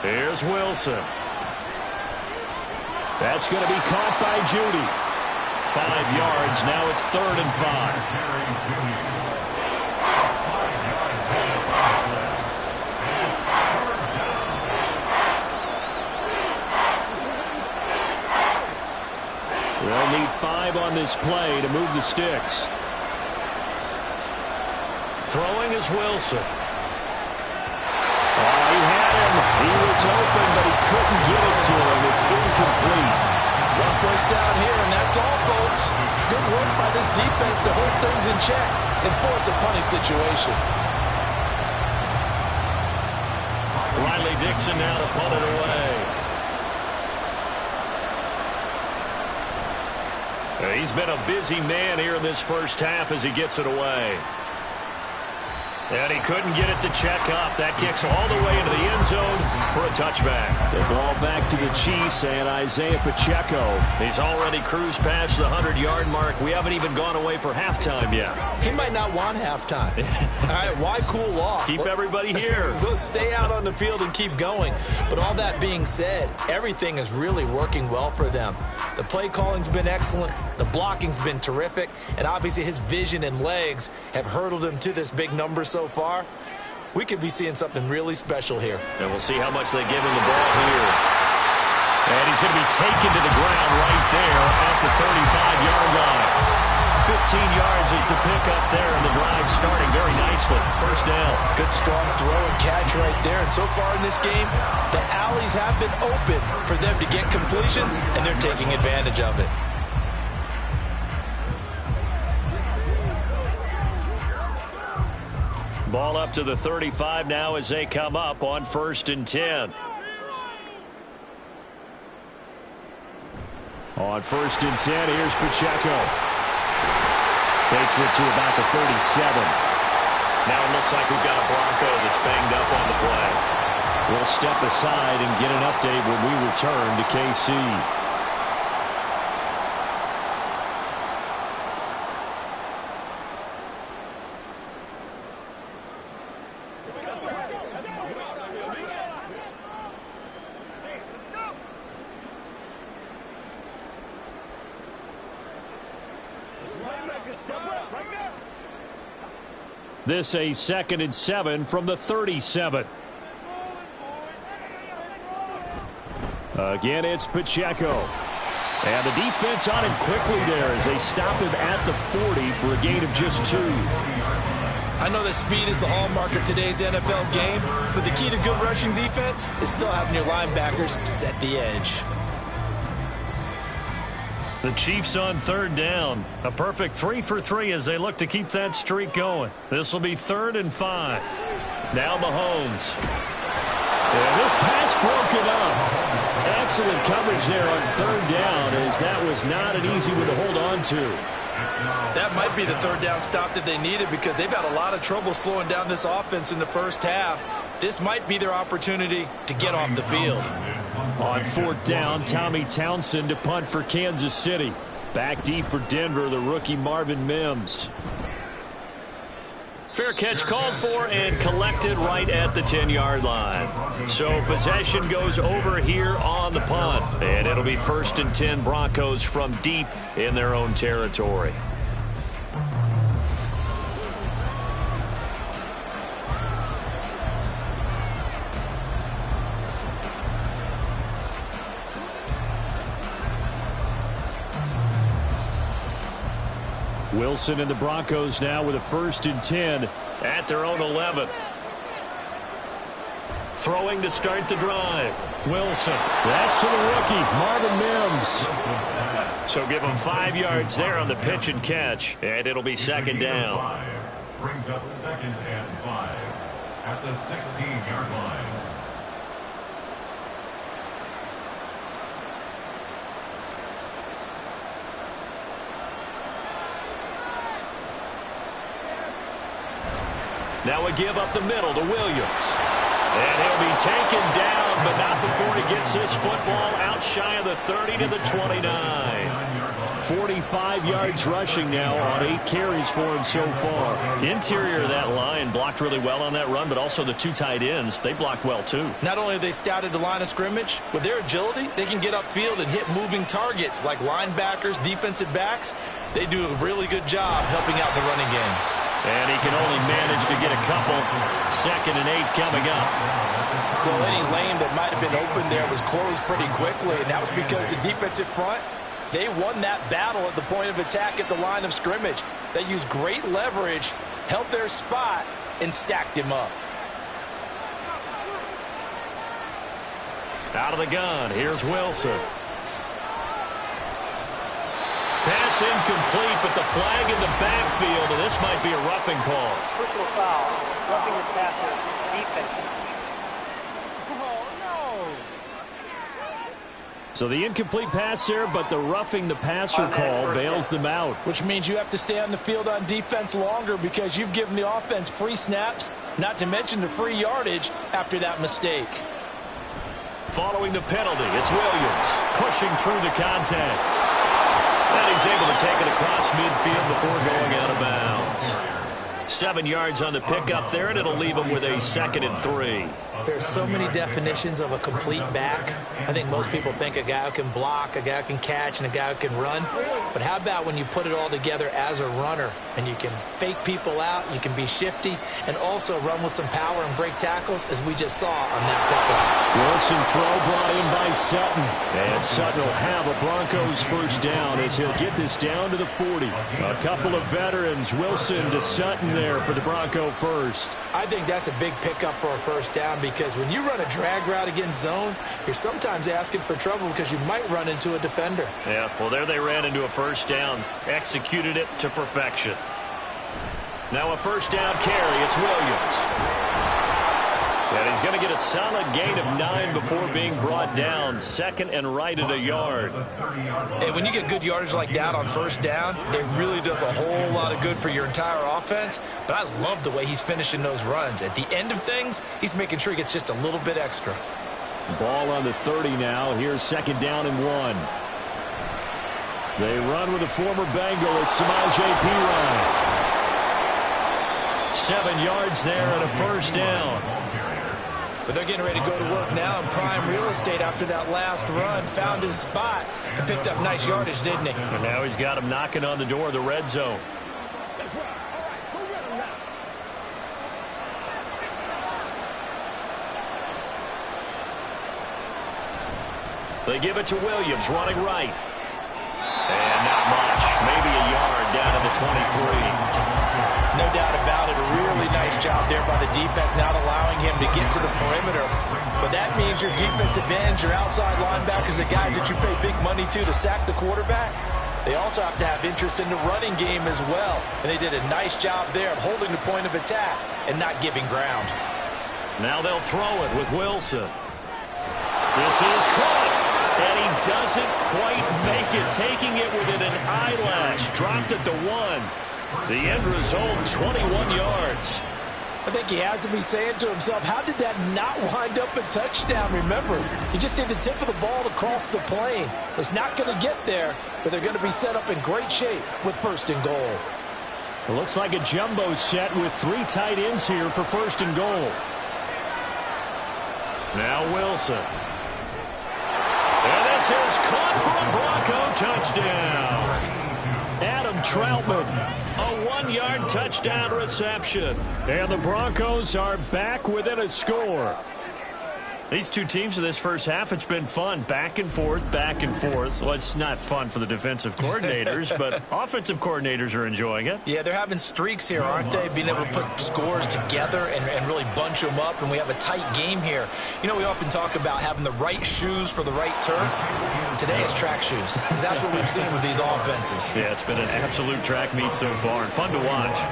Speaker 2: Here's Wilson. That's going to be caught by Judy. 5 yards. Now it's 3rd and 5. They'll need 5 on this play to move the sticks. Throwing is Wilson. Oh, he had him. He was open, but he couldn't get it to him. It's incomplete.
Speaker 3: One first down here, and that's all, folks. Good work by this defense to hold things in check and force a punting situation.
Speaker 2: Riley Dixon now to punt it away. He's been a busy man here in this first half as he gets it away. And he couldn't get it to check up. That kicks all the way into the end zone for a touchback.
Speaker 5: The ball back to the Chiefs and Isaiah Pacheco.
Speaker 2: He's already cruised past the 100-yard mark. We haven't even gone away for halftime yet.
Speaker 4: He might not want halftime. All right, why cool off?
Speaker 2: Keep everybody here.
Speaker 4: Let's stay out on the field and keep going. But all that being said, everything is really working well for them. The play calling's been excellent. The blocking's been terrific. And obviously his vision and legs have hurdled him to this big number so far. We could be seeing something really special here.
Speaker 2: And we'll see how much they give him the ball here. And he's going to be taken to the ground right there at the 35-yard line. 15 yards is the pickup there, and the drive starting very nicely. First down.
Speaker 4: Good strong throw and catch right there. And so far in this game, the alleys have been open for them to get completions, and they're taking advantage of it.
Speaker 2: Ball up to the 35 now as they come up on 1st and 10.
Speaker 5: On 1st and 10, here's Pacheco. Takes it to about the 37.
Speaker 2: Now it looks like we've got a Bronco that's banged up on the play.
Speaker 5: We'll step aside and get an update when we return to KC. This a 2nd and 7 from the 37. Again, it's Pacheco. And the defense on him quickly there as they stop him at the 40 for a gain of just 2.
Speaker 4: I know that speed is the hallmark of today's NFL game, but the key to good rushing defense is still having your linebackers set the edge.
Speaker 2: The Chiefs on 3rd down. A perfect 3 for 3 as they look to keep that streak going. This will be 3rd and 5. Now Mahomes.
Speaker 5: And this pass broken up. Excellent coverage there on 3rd down as that was not an easy one to hold on to.
Speaker 4: That might be the 3rd down stop that they needed because they've had a lot of trouble slowing down this offense in the first half. This might be their opportunity to get off the field.
Speaker 5: On 4th down, Tommy Townsend to punt for Kansas City. Back deep for Denver, the rookie Marvin Mims.
Speaker 2: Fair catch called for and collected right at the 10-yard line. So possession goes over here on the punt. And it'll be 1st and 10 Broncos from deep in their own territory.
Speaker 5: Wilson and the Broncos now with a 1st and 10
Speaker 2: at their own 11. Throwing to start the drive. Wilson.
Speaker 5: That's to the rookie, Marvin Mims.
Speaker 2: So give him 5 yards there on the pitch and catch, and it'll be 2nd down.
Speaker 6: Brings up 2nd and 5 at the 16-yard line.
Speaker 2: Now a give up the middle to Williams. And he'll be taken down, but not before he gets this football out shy of the 30 to the 29.
Speaker 5: 45 yards rushing now on 8 carries for him so far.
Speaker 2: Interior of that line blocked really well on that run, but also the 2 tight ends, they blocked well too.
Speaker 4: Not only have they scouted the line of scrimmage, with their agility, they can get upfield and hit moving targets like linebackers, defensive backs. They do a really good job helping out the running game.
Speaker 2: And he can only manage to get a couple. 2nd and 8 coming up.
Speaker 4: Well, any lane that might have been open there was closed pretty quickly, and that was because the defensive front, they won that battle at the point of attack at the line of scrimmage. They used great leverage, held their spot, and stacked him up.
Speaker 2: Out of the gun, here's Wilson. Pass incomplete, but the flag in the backfield, and this might be a roughing call.
Speaker 7: Personal foul, roughing the passer, defense.
Speaker 5: So the incomplete pass there, but the roughing the passer call bails them out.
Speaker 3: Which means you have to stay on the field on defense longer because you've given the offense free snaps, not to mention the free yardage after that mistake.
Speaker 2: Following the penalty, it's Williams pushing through the contact. And he's able to take it across midfield before going out of bounds. 7 yards on the pickup there, and it'll leave him with a 2nd and 3.
Speaker 3: There's so many definitions of a complete back. I think most people think a guy who can block, a guy who can catch, and a guy who can run. But how about when you put it all together as a runner, and you can fake people out, you can be shifty, and also run with some power and break tackles, as we just saw on that pickup.
Speaker 5: Wilson throw brought in by Sutton. And Sutton will have a Broncos first down as he'll get this down to the 40. A couple of veterans, Wilson to Sutton there for the Bronco first.
Speaker 3: I think that's a big pickup for a first down because when you run a drag route against zone, you're sometimes asking for trouble because you might run into a defender.
Speaker 2: Yeah, well, there they ran into a first down. Executed it to perfection. Now a first down carry. It's Williams. And he's going to get a solid gain of 9 before being brought down. 2nd and right at a yard.
Speaker 4: And when you get good yardage like that on first down, it really does a whole lot of good for your entire offense. But I love the way he's finishing those runs. At the end of things, he's making sure he gets just a little bit extra.
Speaker 5: Ball on the 30 now. Here's 2nd down and 1. They run with a former Bengal. It's Samaje Perine.
Speaker 2: 7 yards there and a first down.
Speaker 4: But they're getting ready to go to work now in prime real estate after that last run. Found his spot and picked up nice yardage, didn't he?
Speaker 2: And now he's got him knocking on the door of the red zone. They give it to Williams, running right. And not much. Maybe a yard down to the 23.
Speaker 3: No doubt about it. A really nice job there by the defense, not allowing him to get to the perimeter. But that means your defensive ends, your outside linebackers, the guys that you pay big money to sack the quarterback, they also have to have interest in the running game as well. And they did a nice job there of holding the point of attack and not giving ground.
Speaker 2: Now they'll throw it with Wilson. This is caught. And he doesn't quite make it, taking it within an eyelash. Dropped at the 1. The end result, 21 yards.
Speaker 3: I think he has to be saying to himself, how did that not wind up a touchdown? Remember, he just did the tip of the ball to cross the plane. Was not going to get there, but they're going to be set up in great shape with 1st and goal.
Speaker 5: It looks like a jumbo set with 3 tight ends here for 1st and goal.
Speaker 2: Now Wilson. And this is caught for a Bronco touchdown.
Speaker 5: Adam Troutman.
Speaker 2: A 1-yard touchdown reception.
Speaker 5: And the Broncos are back within a score.
Speaker 2: These two teams in this first half, it's been fun. Back and forth, back and forth. Well, it's not fun for the defensive coordinators, but offensive coordinators are enjoying it.
Speaker 4: Yeah, they're having streaks here, aren't they? Being able to put scores together and really bunch them up, and we have a tight game here. You know, we often talk about having the right shoes for the right turf. Today it's track shoes, because that's what we've seen with these offenses.
Speaker 2: Yeah, it's been an absolute track meet so far, and fun to watch.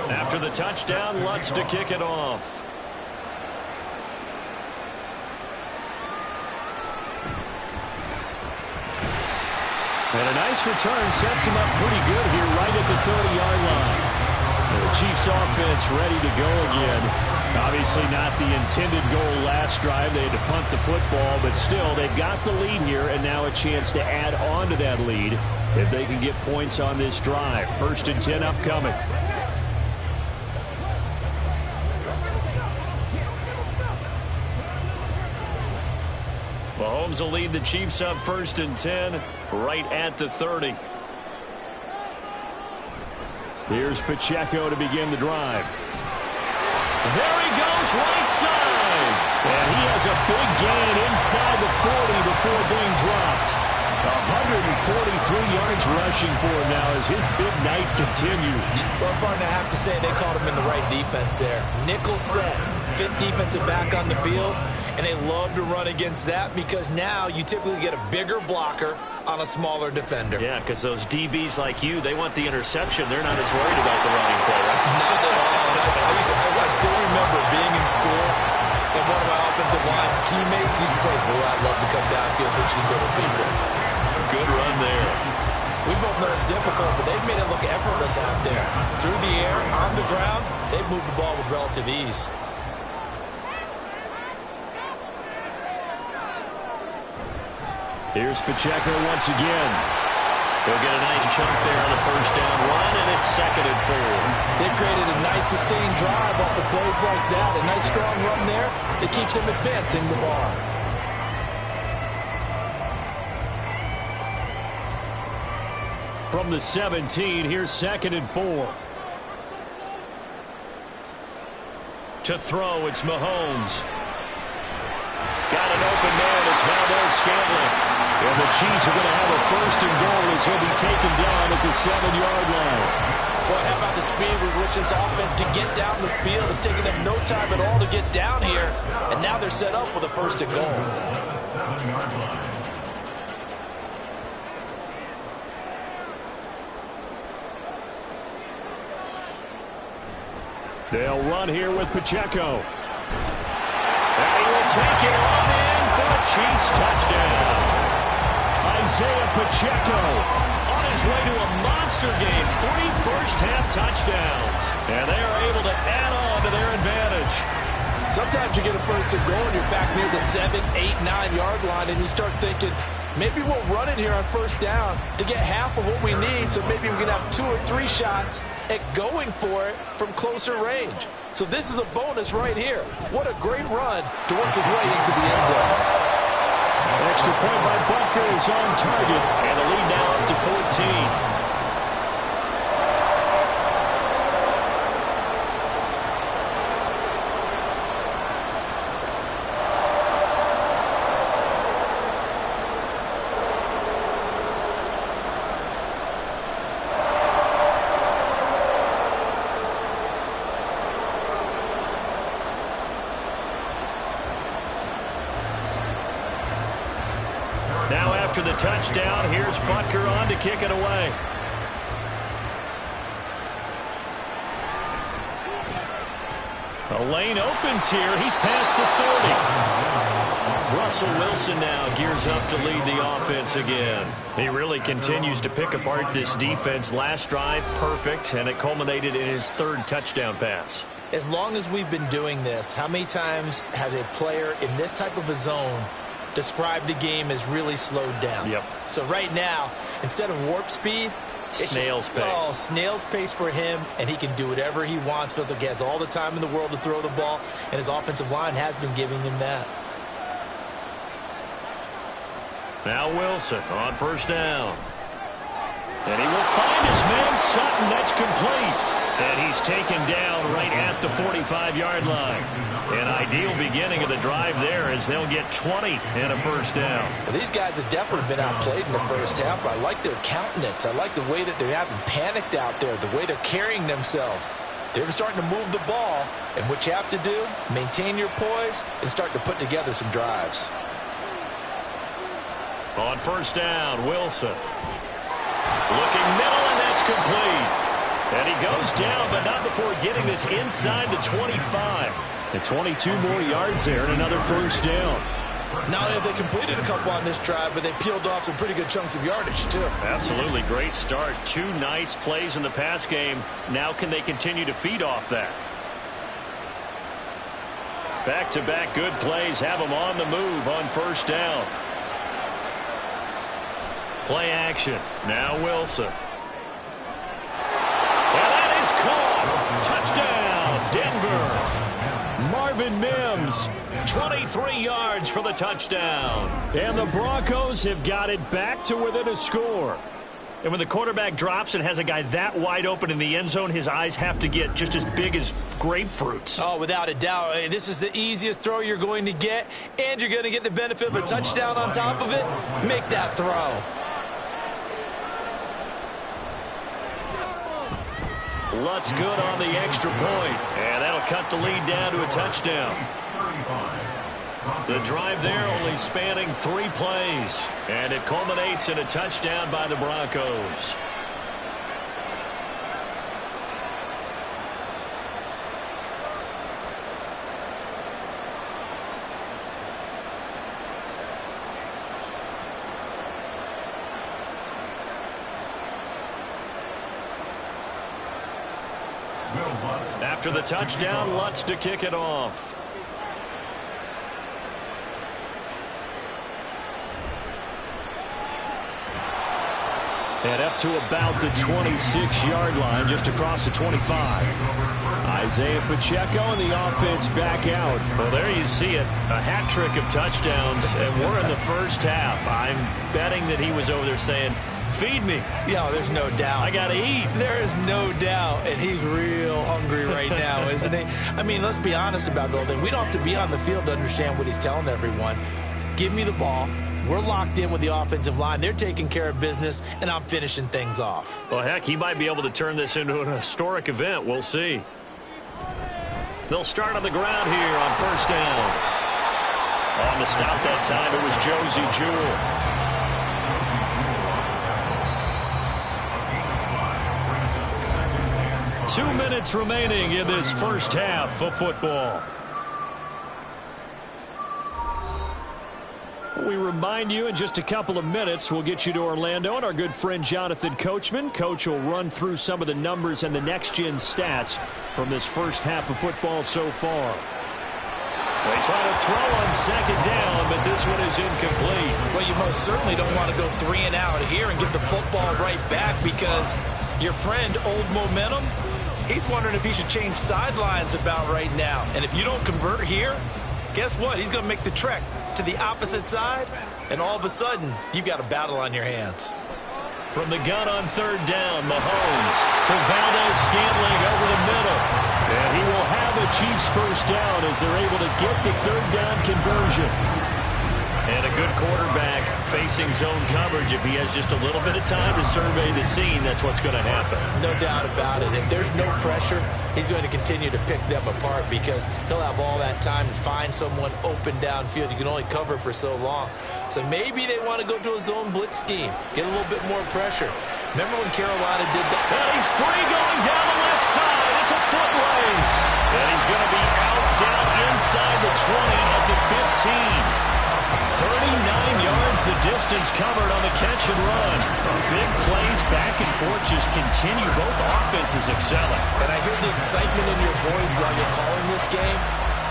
Speaker 2: After the touchdown, Lutz to kick it off.
Speaker 5: And a nice return sets him up pretty good here right at the 30-yard line. The Chiefs offense ready to go again. Obviously not the intended goal last drive. They had to punt the football, but still they've got the lead here and now a chance to add on to that lead if they can get points on this drive. 1st and 10 upcoming.
Speaker 2: Mahomes will lead the Chiefs up 1st and 10 right at the 30.
Speaker 5: Here's Pacheco to begin the drive.
Speaker 2: There he goes, right side.
Speaker 5: And he has a big gain inside the 40 before being dropped. 143 yards rushing for him now as his big night continues.
Speaker 4: Well, partner, I have to say they called him in the right defense there. Nickel set, fifth defensive back on the field, and they love to run against that because now you typically get a bigger blocker on a smaller defender.
Speaker 2: Yeah, because those DBs like you, they want the interception. They're not as worried about the running play, right?
Speaker 4: Not at all. I still remember being in school, and one of my offensive line teammates used to say, boy, I'd love to come downfield and hit you little people.
Speaker 2: Good run there.
Speaker 4: We both know it's difficult, but they've made it look effortless out there. Through the air, on the ground, they've moved the ball with relative ease.
Speaker 5: Here's Pacheco once again.
Speaker 2: He'll get a nice chunk there on the first down run, and it's 2nd and 4.
Speaker 3: They created a nice sustained drive off of plays like that. A nice strong run there that keeps them advancing the ball.
Speaker 5: From the 17, here's 2nd and 4.
Speaker 2: To throw, it's Mahomes. Got an open man, it's Valdez-Scantling.
Speaker 5: And the Chiefs are going to have a 1st and goal as he'll be taken down at the 7-yard line.
Speaker 3: Well, how about the speed with which this offense can get down the field? It's taken them no time at all to get down here, and now they're set up with a 1st and goal.
Speaker 6: 7-yard line.
Speaker 5: They'll run here with Pacheco.
Speaker 2: And he will take it on in for a Chiefs touchdown.
Speaker 5: Isaiah Pacheco
Speaker 2: On his way to a monster game, 3 first-half touchdowns. And they are able to add on to their advantage.
Speaker 3: Sometimes you get a 1st and goal and you're back near the 7, 8, 9-yard line, and you start thinking, maybe we'll run it here on 1st down to get half of what we need, so maybe we can have 2 or 3 shots at going for it from closer range. So this is a bonus right here. What a great run to work his way into the end zone.
Speaker 5: Extra point by Butker is on target.
Speaker 2: And the lead now up to 14. Now after the touchdown, here's Butker on to kick it away. A lane opens here. He's past the 30. Russell Wilson now gears up to lead the offense again. He really continues to pick apart this defense. Last drive, perfect, and it culminated in his 3rd touchdown pass.
Speaker 4: As long as we've been doing this, how many times has a player in this type of a zone described the game as really slowed down?
Speaker 2: Yep.
Speaker 4: So right now, instead of warp speed, it's
Speaker 2: snail's pace.
Speaker 4: Oh, snail's pace for him, and he can do whatever he wants. Feels like he has all the time in the world to throw the ball, and his offensive line has been giving him that.
Speaker 2: Now Wilson on 1st down. And he will find his man Sutton. That's complete. And he's taken down right at the 45-yard line. An ideal beginning of the drive there as they'll get 20 and a 1st down.
Speaker 3: Well, these guys have definitely been outplayed in the 1st half, but I like their countenance. I like the way that they haven't panicked out there, the way they're carrying themselves. They're starting to move the ball, and what you have to do, maintain your poise and start to put together some drives.
Speaker 2: On 1st down, Wilson. Looking middle, and that's complete. And he goes down, but not before getting this inside the 25.
Speaker 5: And 22 more yards there and another 1st down.
Speaker 4: Not only have they completed a couple on this drive, but they peeled off some pretty good chunks of yardage, too.
Speaker 2: Absolutely great start. 2 nice plays in the pass game. Now can they continue to feed off that? Back-to-back good plays have them on the move on 1st down. Play action. Now Wilson. And that is caught. Touchdown, Denver.
Speaker 5: Marvin Mims.
Speaker 2: 23 yards for the touchdown.
Speaker 5: And the Broncos have got it back to within a score.
Speaker 2: And when the quarterback drops and has a guy that wide open in the end zone, his eyes have to get just as big as grapefruits.
Speaker 4: Oh, without a doubt. This is the easiest throw you're going to get, and you're going to get the benefit of a touchdown on top of it. Make that throw.
Speaker 2: Lutz good on the extra point, and that'll cut the lead down to a touchdown. The drive there only spanning 3 plays, and it culminates in a touchdown by the Broncos. After the touchdown, Lutz to kick it off. And up to about the 26-yard line, just across the 25. Isaiah Pacheco and the offense back out. Well, there you see it. A hat trick of touchdowns, and we're in the first half. I'm betting that he was over there saying, feed me.
Speaker 4: Yeah, there's no doubt.
Speaker 2: I got to eat.
Speaker 4: There is no doubt, and he's real hungry right now, isn't he? I mean, let's be honest about the whole thing. We don't have to be on the field to understand what he's telling everyone. Give me the ball. We're locked in with the offensive line. They're taking care of business, and I'm finishing things off.
Speaker 2: Well, heck, he might be able to turn this into an historic event. We'll see. They'll start on the ground here on first down. On the stop that time, it was Josie Jewell. 2 minutes remaining in this first half of football. We remind you in just a couple of minutes we'll get you to Orlando and our good friend Jonathan Coachman. Coach will run through some of the numbers and the next-gen stats from this first half of football so far. They try to throw on second down, but this one is incomplete.
Speaker 4: Well, you most certainly don't want to go 3 and out here and get the football right back because your friend, Old Momentum, he's wondering if he should change sidelines about right now. And if you don't convert here, guess what? He's going to make the trek to the opposite side, and all of a sudden, you've got a battle on your hands.
Speaker 2: From the gun on third down, Mahomes to Valdez-Scantling over the middle. And he will have a Chiefs first down as they're able to get the third down conversion. And a good quarterback facing zone coverage. If he has just a little bit of time to survey the scene, that's what's going to happen.
Speaker 4: No doubt about it. If there's no pressure, he's going to continue to pick them apart because he'll have all that time to find someone open downfield. You can only cover for so long. So maybe they want to go to a zone blitz scheme, get a little bit more pressure. Remember when Carolina did that?
Speaker 2: And he's free going down the left side. It's a foot race. And he's going to be out down inside the 20 at the 15. 39 yards the distance covered on the catch and run. Big plays back and forth just continue. Both offenses excelling.
Speaker 4: And I hear the excitement in your voice while you're calling this game.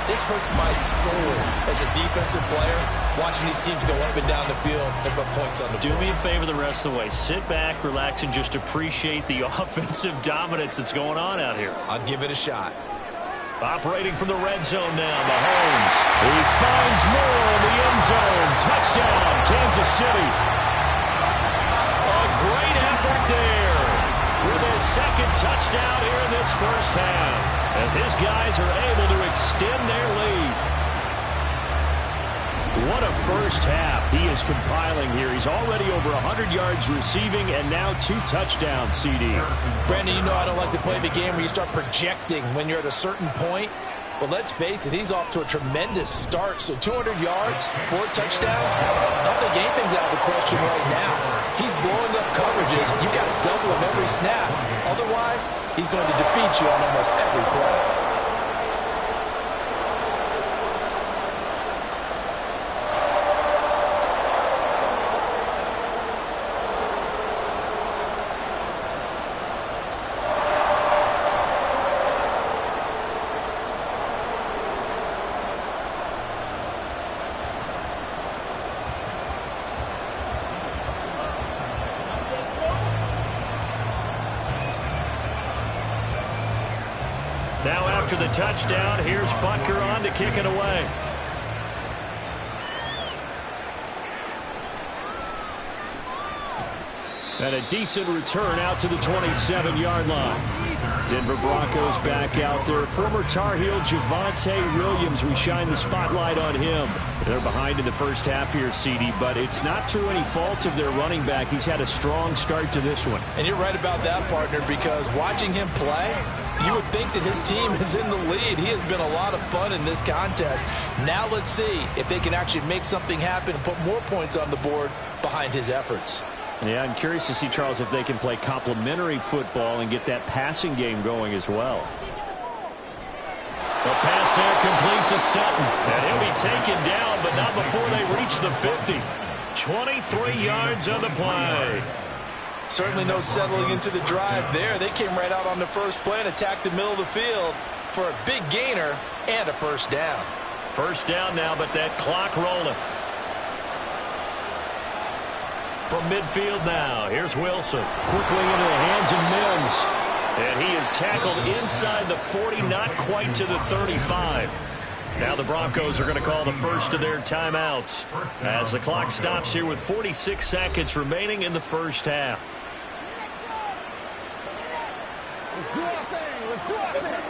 Speaker 4: This hurts my soul as a defensive player, watching these teams go up and down the field and put points on the board.
Speaker 2: Do me a favor the rest of the way. Sit back, relax, and just appreciate the offensive dominance that's going on out here.
Speaker 4: I'll give it a shot.
Speaker 2: Operating from the red zone now, Mahomes. He finds Moore in the end zone. Touchdown, Kansas City. A great effort there with his second touchdown here in this first half as his guys are able to extend their lead. What a first half he is compiling here. He's already over 100 yards receiving and now 2 touchdowns, CD.
Speaker 4: Brandon, you know I don't like to play the game where you start projecting when you're at a certain point. But let's face it, he's off to a tremendous start. So 200 yards, 4 touchdowns. I don't think anything's out of the question right now. He's blowing up coverages. You got to double him every snap. Otherwise, he's going to defeat you on almost every play.
Speaker 2: Now after the touchdown, here's Butker on to kick it away. And a decent return out to the 27-yard line.
Speaker 5: Denver Broncos back out there. Former Tar Heel Javonte Williams, we shine the spotlight on him. They're behind in the first half here, CD, but it's not through any fault of their running back. He's had a strong start to this one.
Speaker 3: And you're right about that, partner, because watching him play, you would think that his team is in the lead. He has been a lot of fun in this contest. Now let's see if they can actually make something happen and put more points on the board behind his efforts.
Speaker 5: Yeah, I'm curious to see, Charles, if they can play complementary football and get that passing game going as well.
Speaker 2: The pass there complete to Sutton. And he'll be taken down, but not before they reach the 50. 23 yards on the play.
Speaker 3: Certainly no settling into the drive there. They came right out on the first play and attacked the middle of the field for a big gainer and a first down.
Speaker 2: First down now, but that clock rolling. From midfield now, here's Wilson.
Speaker 5: Quickly into the hands of Mims.
Speaker 2: And he is tackled inside the 40, not quite to the 35. Now the Broncos are going to call the first of their timeouts as the clock stops here with 46 seconds remaining in the first half.
Speaker 8: Let's do our thing. Let's do our thing.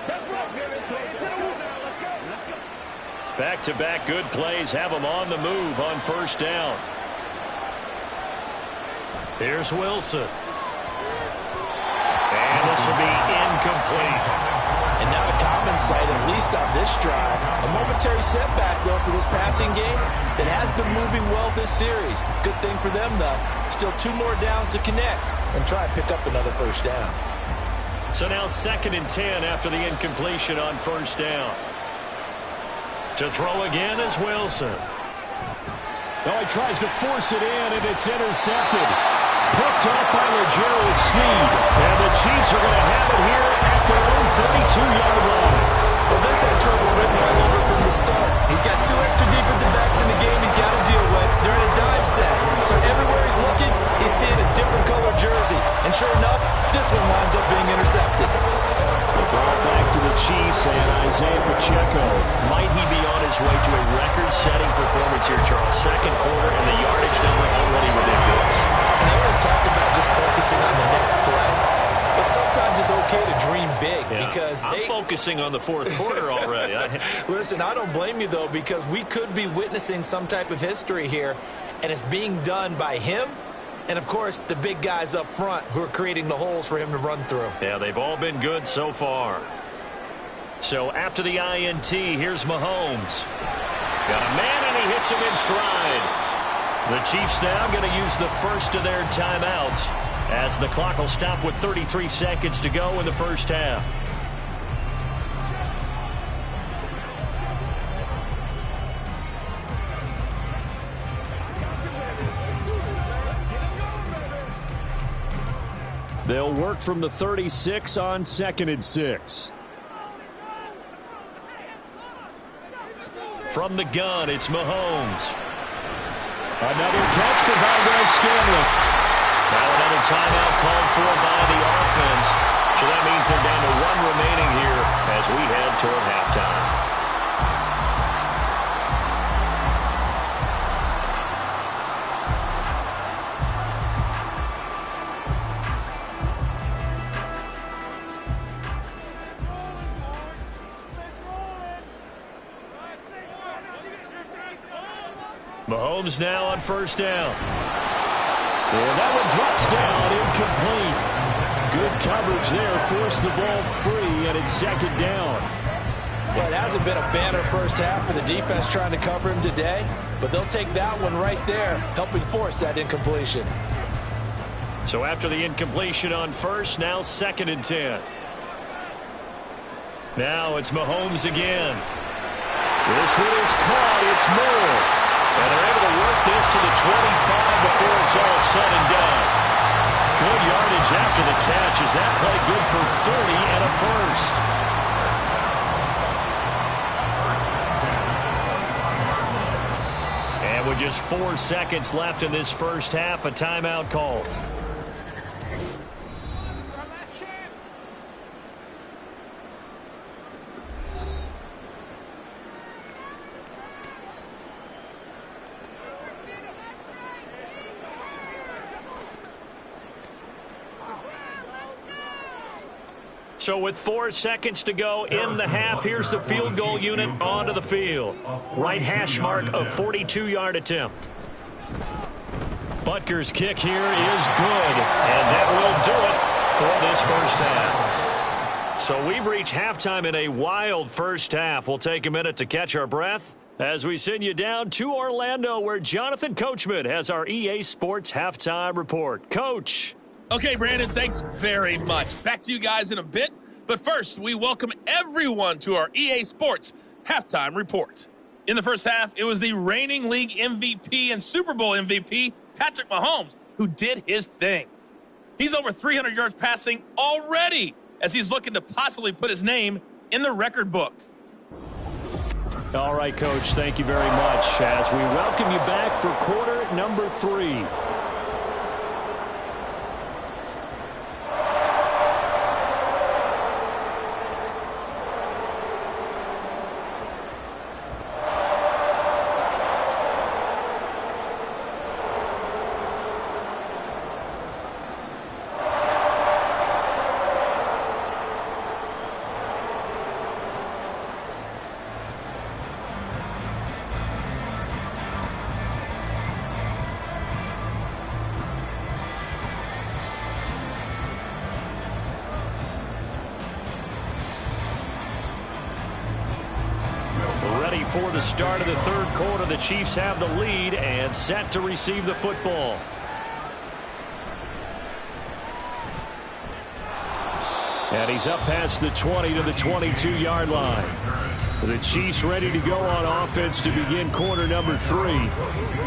Speaker 8: That's right, baby. Let's go. Let's go.
Speaker 2: Back-to-back good plays have them on the move on first down. Here's Wilson. And this will be incomplete.
Speaker 3: And not a common sight, at least on this drive. A momentary setback, though, for this passing game that has been moving well this series. Good thing for them, though. Still 2 more downs to connect and try and pick up another first down.
Speaker 2: So now 2nd and 10 after the incompletion on first down. To throw again is Wilson.
Speaker 5: Oh, he tries to force it in, and it's intercepted. Picked up by Legero Sneed. And the Chiefs are going to have it here at their own 32-yard line.
Speaker 4: Well, this had trouble written all over from the start. He's got 2 extra defensive backs in the game he's got to deal with during a dime set. So everywhere he's looking, he's seeing a different color jersey. And sure enough, this one winds up being intercepted.
Speaker 5: The ball back to the Chiefs and Isaiah Pacheco.
Speaker 2: Might he be on his way to a record-setting performance here, Charles? 2nd quarter, and the yardage number already ridiculous.
Speaker 3: And they always talk about just focusing on the next play. But sometimes it's okay to dream big because
Speaker 2: I'm focusing on the 4th quarter already.
Speaker 3: Listen, I don't blame you, though, because we could be witnessing some type of history here, and it's being done by him and, of course, the big guys up front who are creating the holes for him to run through.
Speaker 2: Yeah, they've all been good so far. So after the INT, here's Mahomes. Got a man, and he hits him in stride. The Chiefs now going to use the first of their timeouts as the clock will stop with 33 seconds to go in the first half.
Speaker 5: They'll work from the 36 on 2nd and 6.
Speaker 2: From the gun, it's Mahomes.
Speaker 5: Another catch for Valdez-Scantling.
Speaker 2: Now another timeout called for by the offense. So that means they're down to 1 remaining here as we head toward halftime. Mahomes now on first down.
Speaker 5: And that one drops down, incomplete. Good coverage there, forced the ball free, and it's 2nd down.
Speaker 3: Well, it hasn't been a banner first half for the defense trying to cover him today, but they'll take that one right there, helping force that incompletion.
Speaker 2: So after the incompletion on first, now 2nd and 10. Now it's Mahomes again.
Speaker 5: This one is caught. It's Moore.
Speaker 2: And they're able to work this to the 25 before it's all said and done. Good yardage after the catch. Is that play good for 30 and a first? And with just 4 seconds left in this first half, a timeout called. So with 4 seconds to go in the half, here's the field goal unit onto the field. Right hash mark of 42-yard attempt. Butker's kick here is good, and that will do it for this first half. So we've reached halftime in a wild first half. We'll take a minute to catch our breath as we send you down to Orlando, where Jonathan Coachman has our EA Sports halftime report. Coach.
Speaker 9: Okay, Brandon, thanks very much. Back to you guys in a bit. But first, we welcome everyone to our EA Sports halftime report. In the first half, it was the reigning league MVP and Super Bowl MVP, Patrick Mahomes, who did his thing. He's over 300 yards passing already, as he's looking to possibly put his name in the record book.
Speaker 2: All right, Coach, thank you very much as we welcome you back for quarter number 3. For the start of the third quarter, the Chiefs have the lead and set to receive the football. And he's up past the 20 to the 22-yard line. The Chiefs ready to go on offense to begin quarter number 3.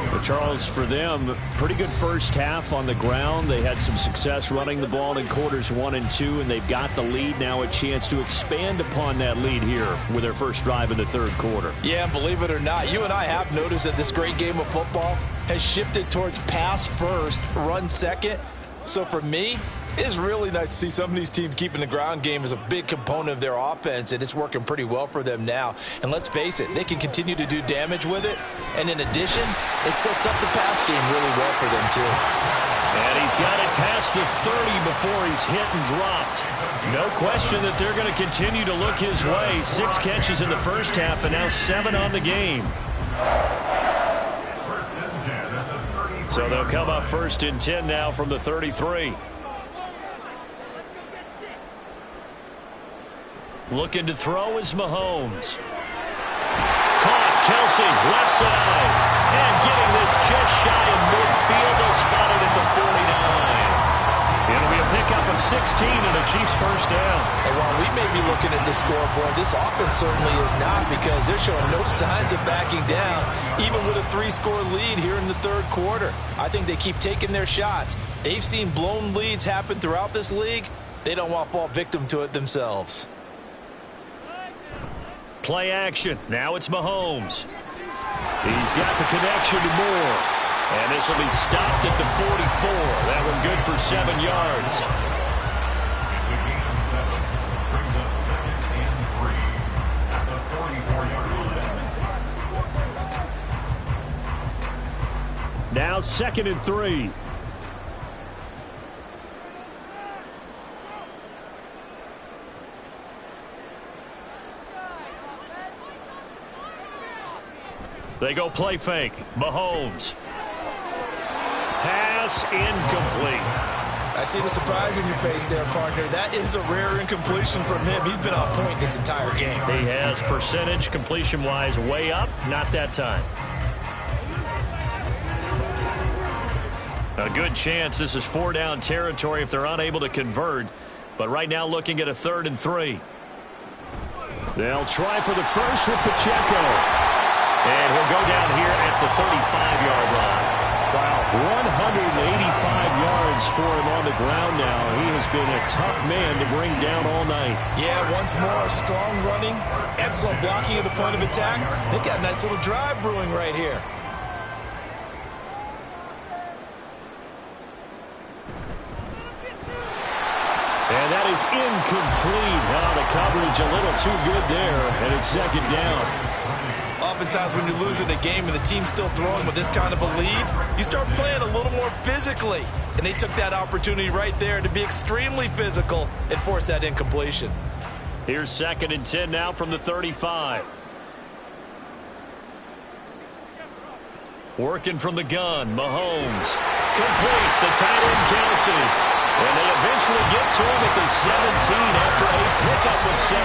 Speaker 2: But Charles, for them, pretty good first half on the ground. They had some success running the ball in quarters 1 and 2, and they've got the lead now, a chance to expand upon that lead here with their first drive in the third quarter.
Speaker 3: Yeah, believe it or not, you and I have noticed that this great game of football has shifted towards pass first, run second. So for me, it's really nice to see some of these teams keeping the ground game as a big component of their offense, and it's working pretty well for them now. And let's face it, they can continue to do damage with it. And in addition, it sets up the pass game really well for them, too.
Speaker 2: And he's got it past the 30 before he's hit and dropped. No question that they're going to continue to look his way. 6 catches in the first half and now 7 on the game. So they'll come up 1st and 10 now from the 33. Looking to throw is Mahomes. Caught, Kelsey, left side. And getting this just shy of midfield. They'll spot it at the 49. It'll be a pickup of 16 and a Chiefs first down.
Speaker 3: And while we may be looking at the scoreboard, this offense certainly is not, because they're showing no signs of backing down, even with a 3-score lead here in the third quarter. I think they keep taking their shots. They've seen blown leads happen throughout this league. They don't want to fall victim to it themselves.
Speaker 2: Play action. Now it's Mahomes. He's got the connection to Moore. And this will be stopped at the 44. That one good for 7 yards.
Speaker 6: It's a gain of 7. Brings up 2nd and 3 at the 44-yard line.
Speaker 2: Now 2nd and 3. They go play fake. Mahomes. Pass incomplete.
Speaker 4: I see the surprise in your face there, partner. That is a rare incompletion from him. He's been on point this entire game.
Speaker 2: He has percentage completion-wise way up. Not that time. A good chance this is 4-down territory if they're unable to convert. But right now looking at a 3rd and 3. They'll try for the first with Pacheco. And he'll go down here at the 35-yard line. Wow, 185 yards for him on the ground now. He has been a tough man to bring down all night.
Speaker 4: Yeah, once more, strong running, excellent blocking at the point of attack. They've got a nice little drive brewing right here.
Speaker 2: And that
Speaker 5: is incomplete. The coverage a little too good there, and it's second down.
Speaker 4: Oftentimes when you're losing a game and the team's still throwing with this kind of a lead, you start playing a little more physically. And they took that opportunity right there to be extremely physical and force that incompletion.
Speaker 5: Here's 2nd and 10 now from the 35. Working from the gun, Mahomes. Complete, the tight end, Kelsey. And they eventually get to him at the 17 after a pickup of 17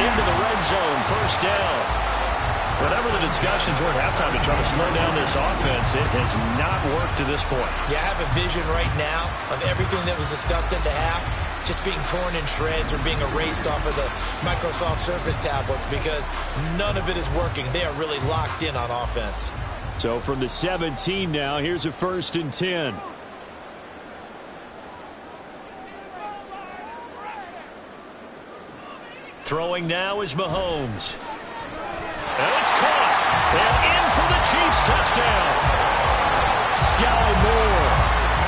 Speaker 5: into the red zone, first down. Whatever the discussions were at halftime to try to slow down this offense, it has not worked to this point.
Speaker 4: Yeah, I have a vision right now of everything that was discussed at the half just being torn in shreds or being erased off of the Microsoft Surface tablets because none of it is working. They are really locked in on offense.
Speaker 5: So from the 17 now, here's a 1st and 10. Throwing now is Mahomes. And it's caught. And in for the Chiefs touchdown. Sky Moore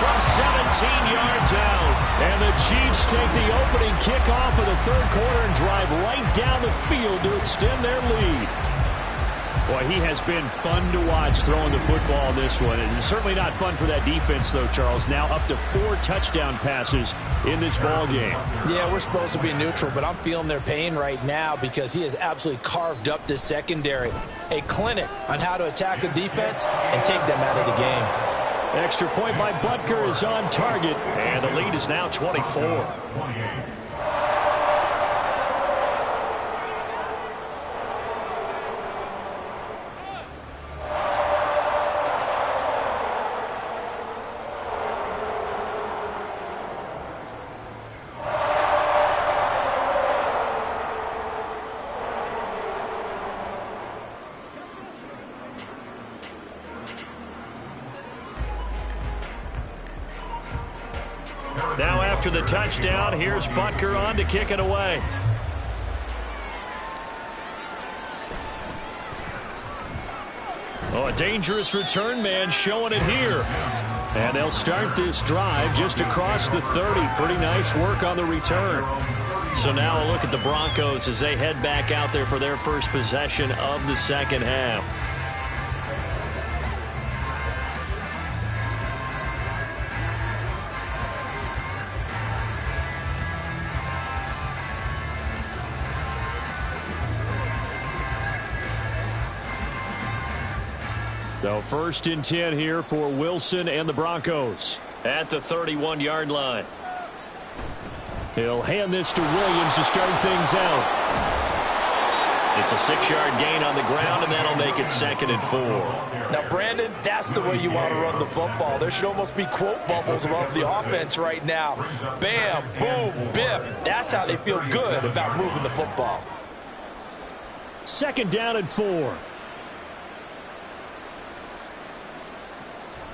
Speaker 5: from 17 yards out. And the Chiefs take the opening kickoff of the third quarter and drive right down the field to extend their lead. Boy, he has been fun to watch throwing the football in this one. And it's certainly not fun for that defense, though, Charles. Now up to 4 touchdown passes in this ball game. Yeah,
Speaker 3: we're supposed to be neutral, but I'm feeling their pain right now because he has absolutely carved up this secondary. A clinic on how to attack a defense and take them out of the game.
Speaker 5: Extra point by Butker is on target, and the lead is now 24. Now after the touchdown, here's Butker on to kick it away. Oh, a dangerous return man showing it here. And they'll start this drive just across the 30. Pretty nice work on the return. So now a look at the Broncos as they head back out there for their first possession of the second half. So 1st and 10 here for Wilson and the Broncos at the 31-yard line. He'll hand this to Williams to start things out. It's a 6-yard gain on the ground, and that'll make it 2nd and 4.
Speaker 4: Now, Brandon, that's the way you want to run the football. There should almost be quote bubbles above the offense right now. Bam, boom, biff. That's how they feel good about moving the football.
Speaker 5: 2nd down and 4.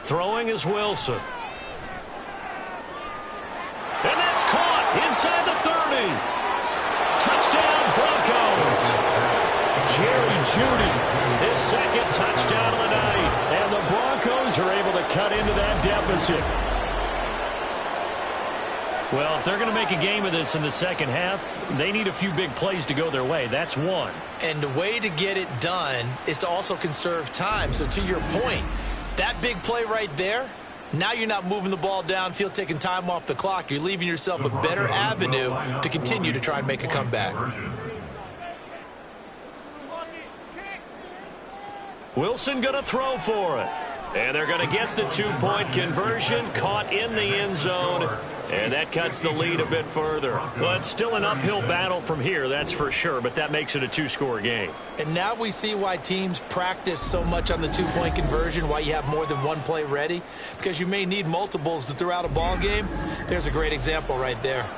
Speaker 5: Throwing is Wilson. And that's caught inside the 30. Touchdown, Broncos. Jerry Jeudy, his 2nd touchdown of the night. And the Broncos are able to cut into that deficit. Well, if they're going to make a game of this in the second half, they need a few big plays to go their way. That's one.
Speaker 4: And the way to get it done is to also conserve time. So to your point, that big play right there, now you're not moving the ball downfield, taking time off the clock. You're leaving yourself a better avenue to continue to try and make a comeback.
Speaker 5: Wilson going to throw for it. And they're going to get the 2-point conversion, caught in the end zone. And that cuts the lead a bit further. Well, it's still an uphill battle from here, that's for sure, but that makes it a 2-score game.
Speaker 4: And now we see why teams practice so much on the 2-point conversion, why you have more than one play ready, because you may need multiples to throw out a ball game. There's a great example right there.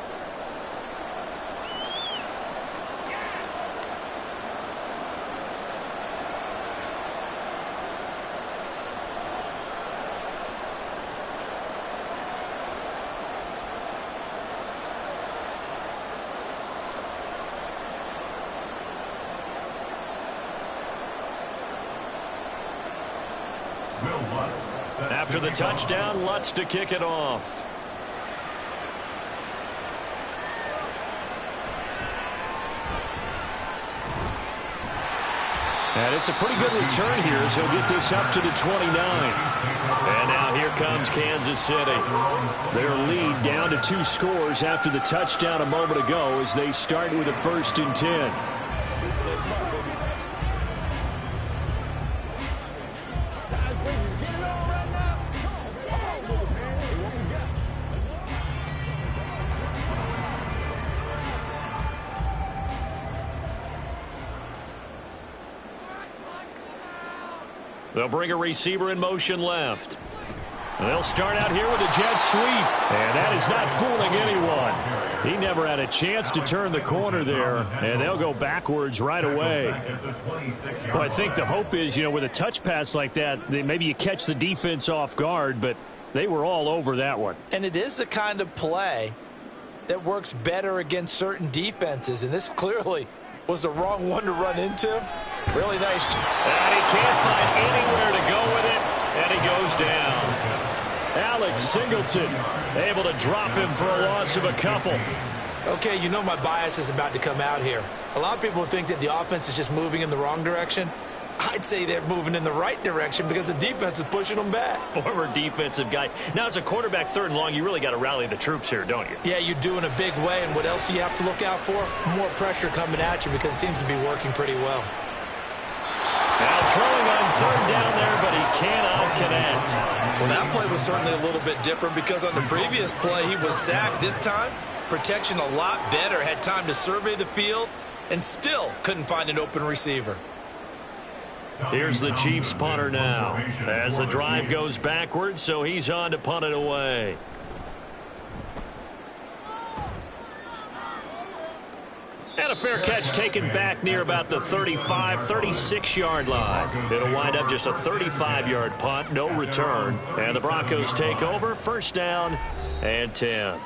Speaker 5: After the touchdown, Lutz to kick it off. And it's a pretty good return here as he'll get this up to the 29. And now here comes Kansas City. Their lead down to 2 scores after the touchdown a moment ago as they start with a 1st and 10. They'll bring a receiver in motion left. They'll start out here with a jet sweep. And that is not fooling anyone. He never had a chance to turn the corner there. And they'll go backwards right away. Well, I think the hope is, with a touch pass like that, maybe you catch the defense off guard, but they were all over that one.
Speaker 3: And it is the kind of play that works better against certain defenses. And this clearly was the wrong one to run into. Really nice.
Speaker 5: And he can't find anywhere to go with it, and he goes down. Alex Singleton able to drop him for a loss of a couple.
Speaker 4: Okay, my bias is about to come out here. A lot of people think that the offense is just moving in the wrong direction. I'd say they're moving in the right direction because the defense is pushing them back.
Speaker 5: Former defensive guy. Now, as a quarterback 3rd and long, you really got to rally the troops here, don't you?
Speaker 4: Yeah, you do in a big way. And what else do you have to look out for? More pressure coming at you because it seems to be working pretty well.
Speaker 5: Now throwing on 3rd down there, but he cannot connect.
Speaker 4: Well, that play was certainly a little bit different because on the previous play, he was sacked. This time, protection a lot better. Had time to survey the field and still couldn't find an open receiver.
Speaker 5: Here's the Chiefs punter now as the drive goes backwards, so he's on to punt it away. And a fair catch taken back near about the 35, 36-yard line. It'll wind up just a 35-yard punt, no return. And the Broncos take over, 1st down and 10.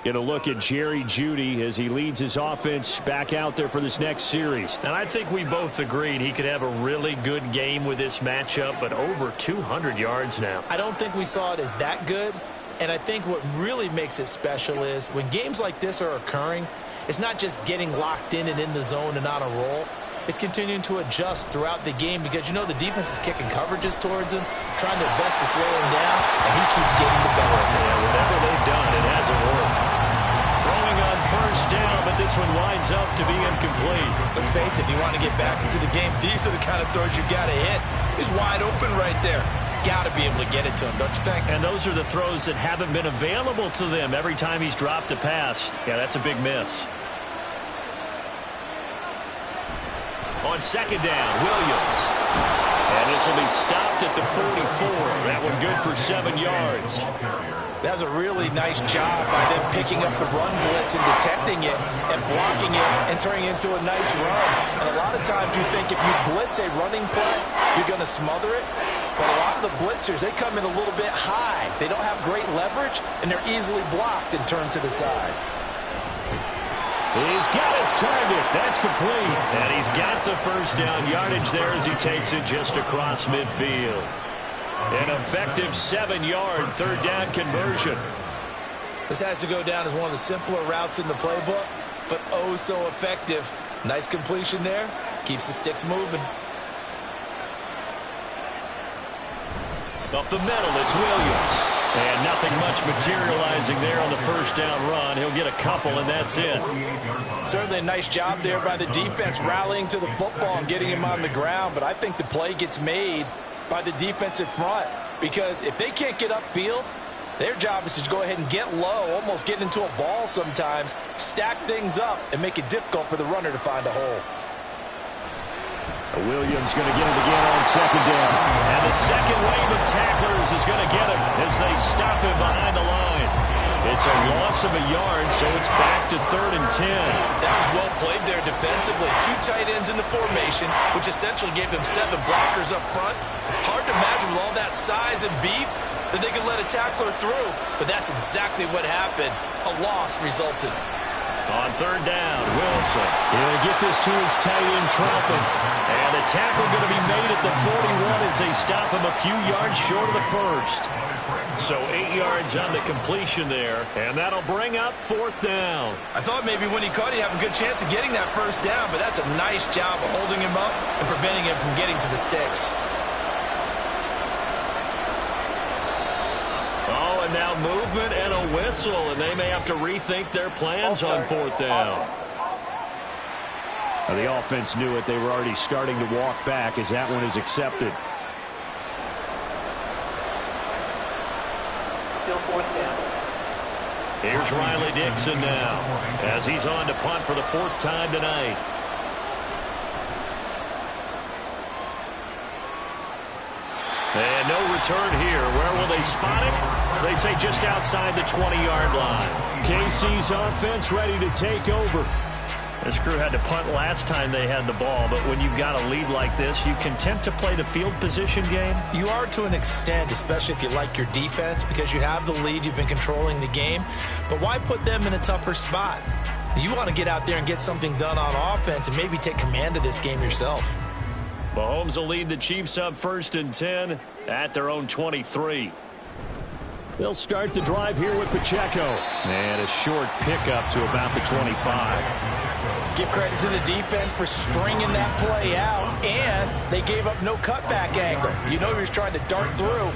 Speaker 5: Going to look at Jerry Jeudy as he leads his offense back out there for this next series. And I think we both agreed he could have a really good game with this matchup, but over 200 yards now.
Speaker 3: I don't think we saw it as that good. And I think what really makes it special is when games like this are occurring, it's not just getting locked in and in the zone and on a roll. It's continuing to adjust throughout the game because, the defense is kicking coverages towards him, trying their best to slow him down, and he keeps getting the better of him.
Speaker 5: Yeah, whatever they've done, it hasn't worked. Throwing on 1st down, but this one winds up to be incomplete.
Speaker 4: Let's face it, if you want to get back into the game, these are the kind of throws you got to hit. He's wide open right there. Got to be able to get it to him, don't you think?
Speaker 5: And those are the throws that haven't been available to them every time he's dropped a pass. Yeah, that's a big miss. On 2nd down, Williams. And this will be stopped at the 44. That one good for 7 yards.
Speaker 3: That was a really nice job by them picking up the run blitz and detecting it and blocking it and turning it into a nice run. And a lot of times you think if you blitz a running play, you're going to smother it. But a lot of the blitzers, they come in a little bit high. They don't have great leverage, and they're easily blocked and turned to the side.
Speaker 5: He's got his target. That's complete. And he's got the 1st down yardage there as he takes it just across midfield. An effective 7-yard 3rd down conversion.
Speaker 4: This has to go down as one of the simpler routes in the playbook, but oh so effective. Nice completion there. Keeps the sticks moving.
Speaker 5: Up the middle, it's Williams. And nothing much materializing there on the 1st down run. He'll get a couple, and that's it.
Speaker 3: Certainly a nice job there by the defense rallying to the football and getting him on the ground. But I think the play gets made by the defensive front because if they can't get upfield, their job is to go ahead and get low, almost get into a ball sometimes, stack things up, and make it difficult for the runner to find a hole.
Speaker 5: Williams going to get it again on 2nd down. And the second wave of tacklers is going to get him as they stop him behind the line. It's a loss of a yard, so it's back to 3rd and 10.
Speaker 4: That was well played there defensively. 2 tight ends in the formation, which essentially gave him 7 blockers up front. Hard to imagine with all that size and beef that they could let a tackler through. But that's exactly what happened. A loss resulted.
Speaker 2: On third down, Wilson. He'll get this to his tight end, Troutman. And the tackle going to be made at the 41 as they stop him a few yards short of the first. So 8 yards on the completion there, and that'll bring up fourth down.
Speaker 4: I thought maybe when he caught it, he'd have a good chance of getting that first down, but that's a nice job of holding him up and preventing him from getting to the sticks.
Speaker 2: Oh, and now movement and a whistle, and they may have to rethink their plans on fourth down.
Speaker 5: Now, the offense knew it. They were already starting to walk back as that one is accepted.
Speaker 7: Still fourth down.
Speaker 2: Here's Riley Dixon now as he's on to punt for the fourth time tonight. And no return here. Where will they spot it? They say just outside the 20-yard line.
Speaker 5: KC's offense ready to take over.
Speaker 2: This crew had to punt last time they had the ball, but when you've got a lead like this, you content to play the field position game?
Speaker 4: You are to an extent, especially if you like your defense, because you have the lead, you've been controlling the game. But why put them in a tougher spot? You want to get out there and get something done on offense and maybe take command of this game yourself.
Speaker 2: Mahomes will lead the Chiefs up 1st and 10 at their own 23.
Speaker 5: They'll start the drive here with Pacheco. And a short pickup to about the 25.
Speaker 4: Give credit to the defense for stringing that play out, and they gave up no cutback angle. You know he was trying to dart through.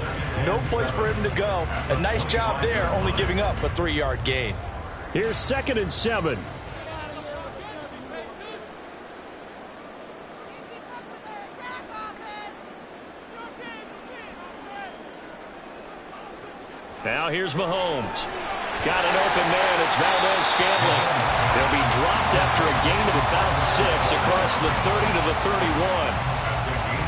Speaker 4: No place for him to go. A nice job there, only giving up a 3-yard gain.
Speaker 5: Here's 2nd and 7.
Speaker 2: Now here's Mahomes. Got an open man. It's Valdez-Scantling. They'll be dropped after a gain of about 6 across the 30 to the 31.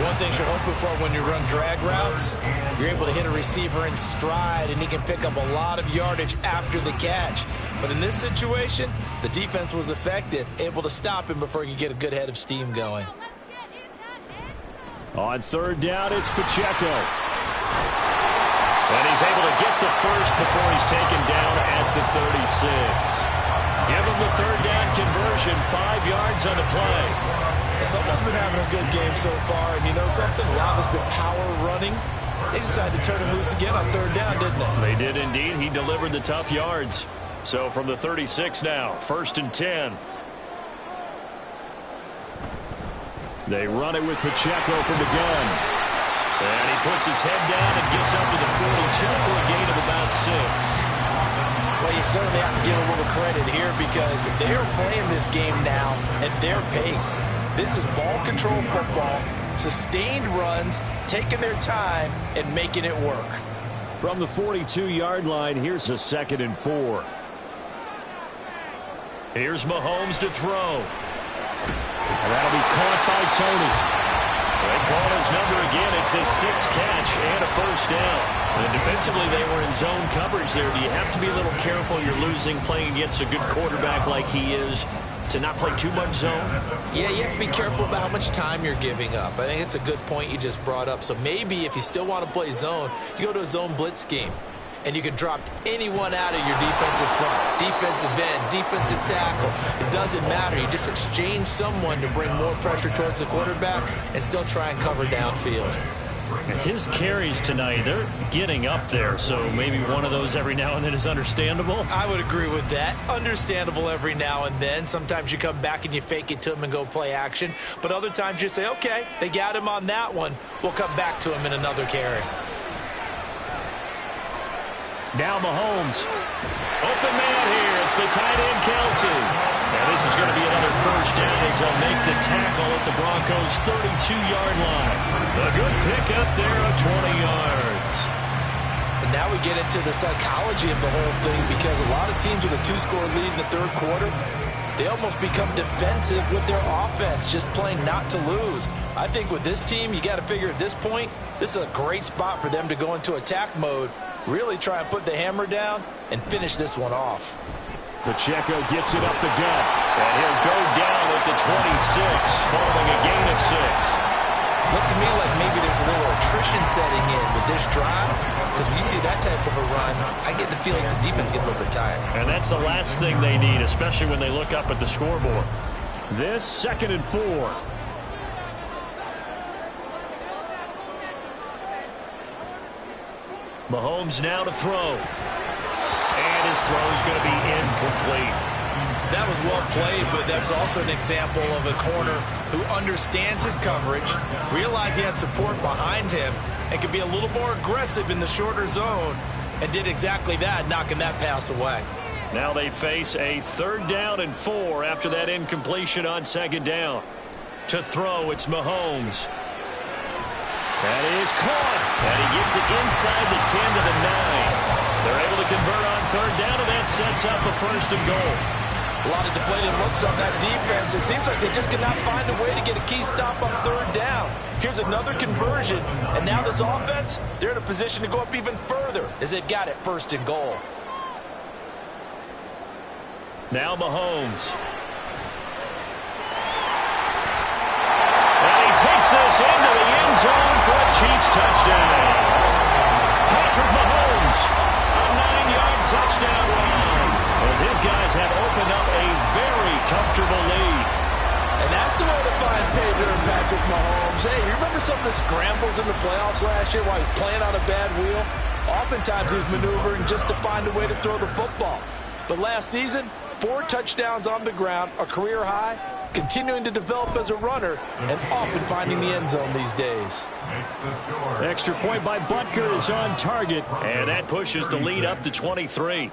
Speaker 4: One thing you're hoping for when you run drag routes, you're able to hit a receiver in stride, and he can pick up a lot of yardage after the catch. But in this situation, the defense was effective, able to stop him before he could get a good head of steam going.
Speaker 5: On 3rd down, it's Pacheco.
Speaker 2: And he's able to get the first before he's taken down at the 36. Give him the 3rd down conversion, 5 yards on the play.
Speaker 4: Someone's been having a good game so far, and you know something? A lot of it's been power running. They decided to turn him loose again on 3rd down, didn't they?
Speaker 2: They did indeed. He delivered the tough yards. So from the 36 now, 1st and 10.
Speaker 5: They run it with Pacheco from the gun.
Speaker 2: And he puts his head down and gets up to the 42 for a gain of about 6.
Speaker 4: Well, you certainly have to give a little credit here because they're playing this game now at their pace. This is ball control football, sustained runs, taking their time, and making it work.
Speaker 5: From the 42-yard line, here's a 2nd and 4.
Speaker 2: Here's Mahomes to throw.
Speaker 5: And that'll be caught by Tony.
Speaker 2: They call his number again. It's his 6th catch and a first down. And defensively, they were in zone coverage there. Do you have to be a little careful? You're losing, playing against a good quarterback like he is, to not play too much zone?
Speaker 4: Yeah, you have to be careful about how much time you're giving up. I think it's a good point you just brought up. So maybe if you still want to play zone, you go to a zone blitz scheme. And you can drop anyone out of your defensive front, defensive end, defensive tackle. It doesn't matter. You just exchange someone to bring more pressure towards the quarterback and still try and cover downfield.
Speaker 2: His carries tonight, they're getting up there, so maybe one of those every now and then is understandable.
Speaker 4: I would agree with that. Understandable every now and then. Sometimes you come back and you fake it to him and go play action. But other times you say, okay, they got him on that one. We'll come back to him in another carry.
Speaker 5: Now Mahomes.
Speaker 2: Open man here. It's the tight end, Kelsey. Now this is going to be another first down as they'll make the tackle at the Broncos' 32-yard line. A good pickup there of 20 yards.
Speaker 3: And now we get into the psychology of the whole thing because a lot of teams with a 2-score lead in the 3rd quarter, they almost become defensive with their offense, just playing not to lose. I think with this team, you got to figure at this point, this is a great spot for them to go into attack mode, really try and put the hammer down and finish this one off.
Speaker 5: Pacheco gets it up the gut.
Speaker 2: And he'll go down at the 26, following a gain of 6.
Speaker 4: Looks to me like maybe there's a little attrition setting in with this drive, because when you see that type of a run, I get the feeling the defense gets a little bit tired.
Speaker 2: And that's the last thing they need, especially when they look up at the scoreboard. This 2nd and 4. Mahomes now to throw. And his throw is going to be incomplete.
Speaker 4: That was well played, but that's also an example of a corner who understands his coverage, realized he had support behind him, and could be a little more aggressive in the shorter zone, and did exactly that, knocking that pass away.
Speaker 2: Now they face a 3rd down and 4 after that incompletion on 2nd down. To throw, it's Mahomes. That is caught. And he gets it inside the 10 to the 9. They're able to convert on 3rd down, and that sets up a 1st and goal.
Speaker 3: A lot of deflated looks on that defense. It seems like they just cannot find a way to get a key stop on 3rd down. Here's another conversion, and now this offense, they're in a position to go up even further as they've got it 1st and goal.
Speaker 2: Now Mahomes. And he takes this into the end zone for a Chiefs touchdown. Patrick Mahomes, a 9-yard touchdown run, as his guys have opened up a very comfortable lead.
Speaker 3: And that's the way to find pay dirt, Patrick Mahomes. Hey, you remember some of the scrambles in the playoffs last year while he's playing on a bad wheel? Oftentimes he was maneuvering just to find a way to throw the football. But last season, 4 touchdowns on the ground, a career high, continuing to develop as a runner, and often finding the end zone these days.
Speaker 2: Extra point by Butker is on target, and that pushes the lead up to 23.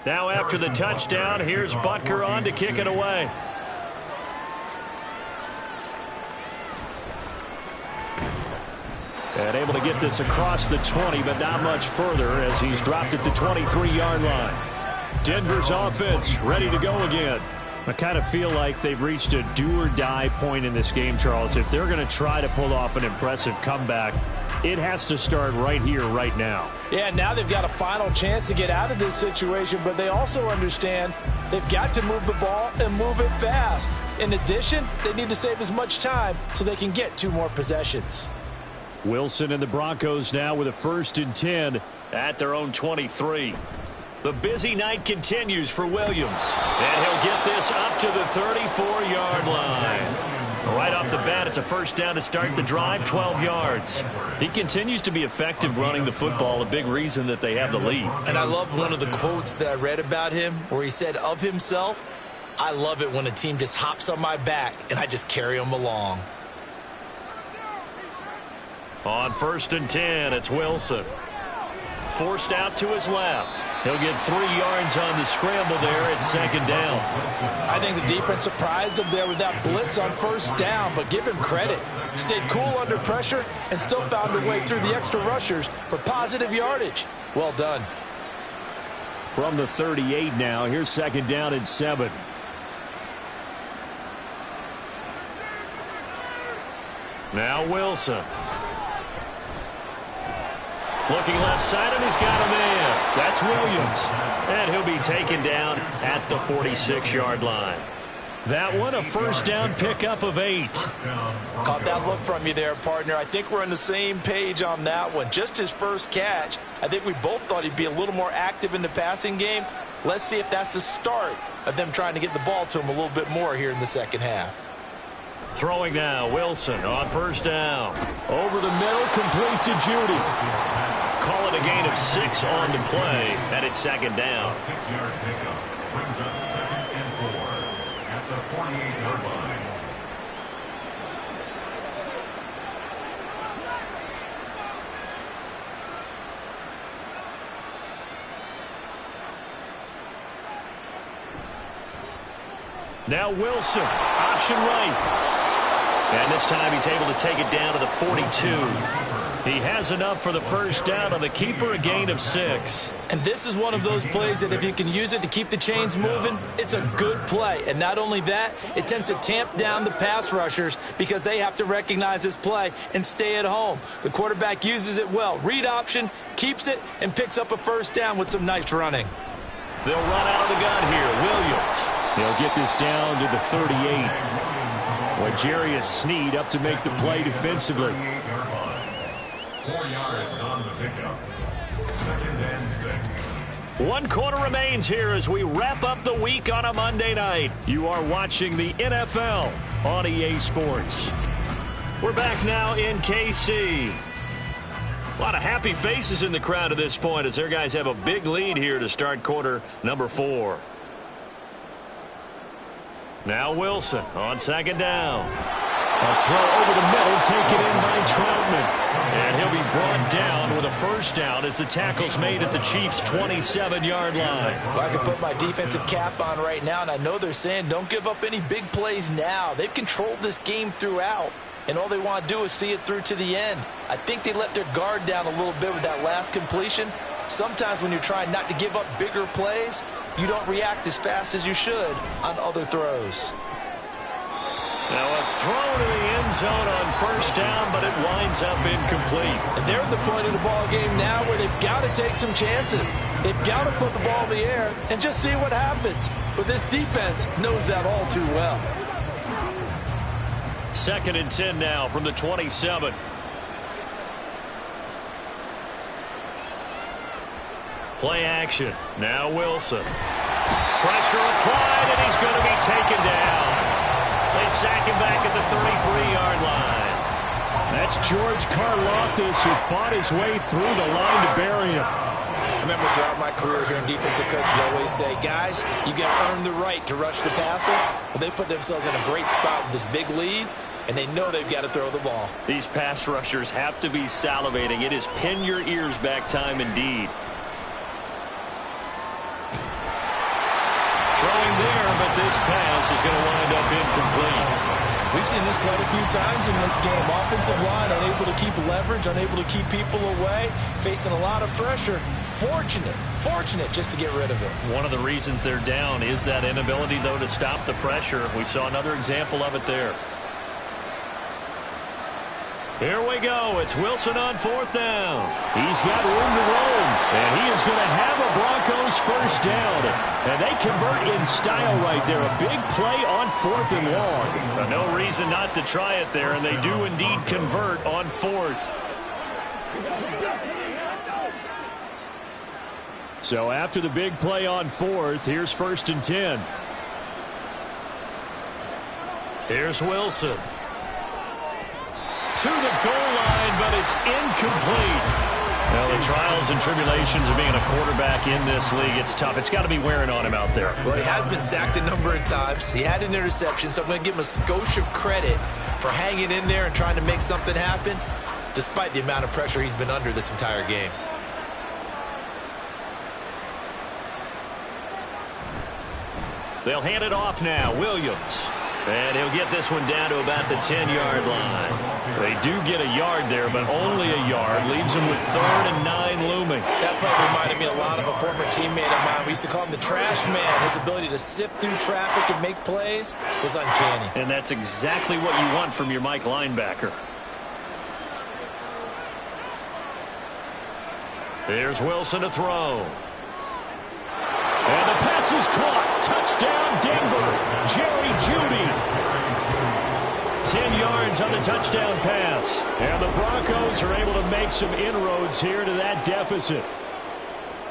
Speaker 2: Now after the touchdown, here's Butker on to kick it away. And able to get this across the 20, but not much further as he's dropped at the 23-yard line. Denver's offense ready to go again. I kind of feel like they've reached a do-or-die point in this game, Charles. If they're going to try to pull off an impressive comeback, it has to start right here, right now.
Speaker 3: Yeah, now they've got a final chance to get out of this situation, but they also understand they've got to move the ball and move it fast. In addition, they need to save as much time so they can get 2 more possessions.
Speaker 2: Wilson and the Broncos now with a 1st and 10 at their own 23. The busy night continues for Williams, and he'll get this up to the 34-yard line. Right off the bat, it's a 1st down to start the drive, 12 yards. He continues to be effective running the football, a big reason that they have the lead.
Speaker 4: And I love one of the quotes that I read about him where he said of himself, "I love it when a team just hops on my back and I just carry them along."
Speaker 2: On 1st and 10, it's Wilson. Forced out to his left. He'll get 3 yards on the scramble there at 2nd down.
Speaker 3: I think the defense surprised him there with that blitz on 1st down, but give him credit. Stayed cool under pressure and still found a way through the extra rushers for positive yardage. Well done.
Speaker 2: From the 38 now, here's 2nd down and 7. Now Wilson. Looking left side, and he's got a man. That's Williams. And he'll be taken down at the 46-yard line. That one, a 1st down pickup of 8.
Speaker 3: Caught that look from you there, partner. I think we're on the same page on that one. Just his first catch. I think we both thought he'd be a little more active in the passing game. Let's see if that's the start of them trying to get the ball to him a little bit more here in the second half.
Speaker 2: Throwing now, Wilson on 1st down. Over the middle, complete to Judy. Call it a gain of 6 on to play, and it's 2nd down.
Speaker 6: 6-yard pickup brings up 2nd and 4 at the 48-yard line.
Speaker 2: Now Wilson, option right. And this time he's able to take it down to the 42. He has enough for the first down on the keeper, a gain of 6.
Speaker 4: And this is one of those plays that if you can use it to keep the chains moving, it's a good play. And not only that, it tends to tamp down the pass rushers because they have to recognize this play and stay at home. The quarterback uses it well. Read option, keeps it, and picks up a first down with some nice running.
Speaker 2: They'll run out of the gun here. Williams. He'll get this down to the 38. When Jarius Sneed up to make the play defensively.
Speaker 6: 4 yards on the pickup. 2nd and 6.
Speaker 2: 1 quarter remains here as we wrap up the week on a Monday night. You are watching the NFL on EA Sports. We're back now in KC. A lot of happy faces in the crowd at this point as their guys have a big lead here to start quarter number 4. Now Wilson on 2nd down. A throw over the middle taken in by Troutman. And he'll be brought down with a first down as the tackle's made at the Chiefs' 27-yard line.
Speaker 4: Well, I can put my defensive cap on right now, and I know they're saying don't give up any big plays now. They've controlled this game throughout, and all they want to do is see it through to the end. I think they let their guard down a little bit with that last completion. Sometimes when you're trying not to give up bigger plays, you don't react as fast as you should on other throws.
Speaker 2: Now a throw to the end zone on first down, but it winds up incomplete.
Speaker 3: And they're at the point of the ball game now where they've got to take some chances. They've got to put the ball in the air and just see what happens. But this defense knows that all too well.
Speaker 2: 2nd and 10 now from the 27. Play action. Now Wilson. Pressure applied, and he's going to be taken down. They sack him back at the 33-yard line. That's George Karlaftis, who fought his way through the line to bury him.
Speaker 4: I remember throughout my career here in defensive coaches always say, guys, you got to earn the right to rush the passer. Well, they put themselves in a great spot with this big lead, and they know they've got to throw the ball.
Speaker 2: These pass rushers have to be salivating. It is pin your ears back time indeed. Throwing there, but this pass is going to wind up incomplete.
Speaker 4: We've seen this quite a few times in this game. Offensive line unable to keep leverage, unable to keep people away, facing a lot of pressure. Fortunate just to get rid of it.
Speaker 2: One of the reasons they're down is that inability, though, to stop the pressure. We saw another example of it there. Here we go. It's Wilson on 4th down. He's got room to roam, and he is going to have a Broncos first down. And they convert in style right there. A big play on 4th and long. But no reason not to try it there, and they do indeed convert on 4th. So after the big play on 4th, here's 1st and 10. Here's Wilson. To the goal line, but it's incomplete. Well, the trials and tribulations of being a quarterback in this league, it's tough. It's got to be wearing on him out there.
Speaker 4: Well, he has been sacked a number of times. He had an interception, so I'm going to give him a skosh of credit for hanging in there and trying to make something happen, despite the amount of pressure he's been under this entire game.
Speaker 2: They'll hand it off now. Williams. And he'll get this one down to about the 10-yard line. They do get a yard there, but only a yard. Leaves them with 3rd and 9 looming.
Speaker 4: That play reminded me a lot of a former teammate of mine. We used to call him the trash man. His ability to sift through traffic and make plays was uncanny.
Speaker 2: And that's exactly what you want from your Mike linebacker. Here's Wilson to throw. And the pass is caught. Touchdown, Denver. Jerry Jeudy. 10 yards on the touchdown pass. And the Broncos are able to make some inroads here to that deficit.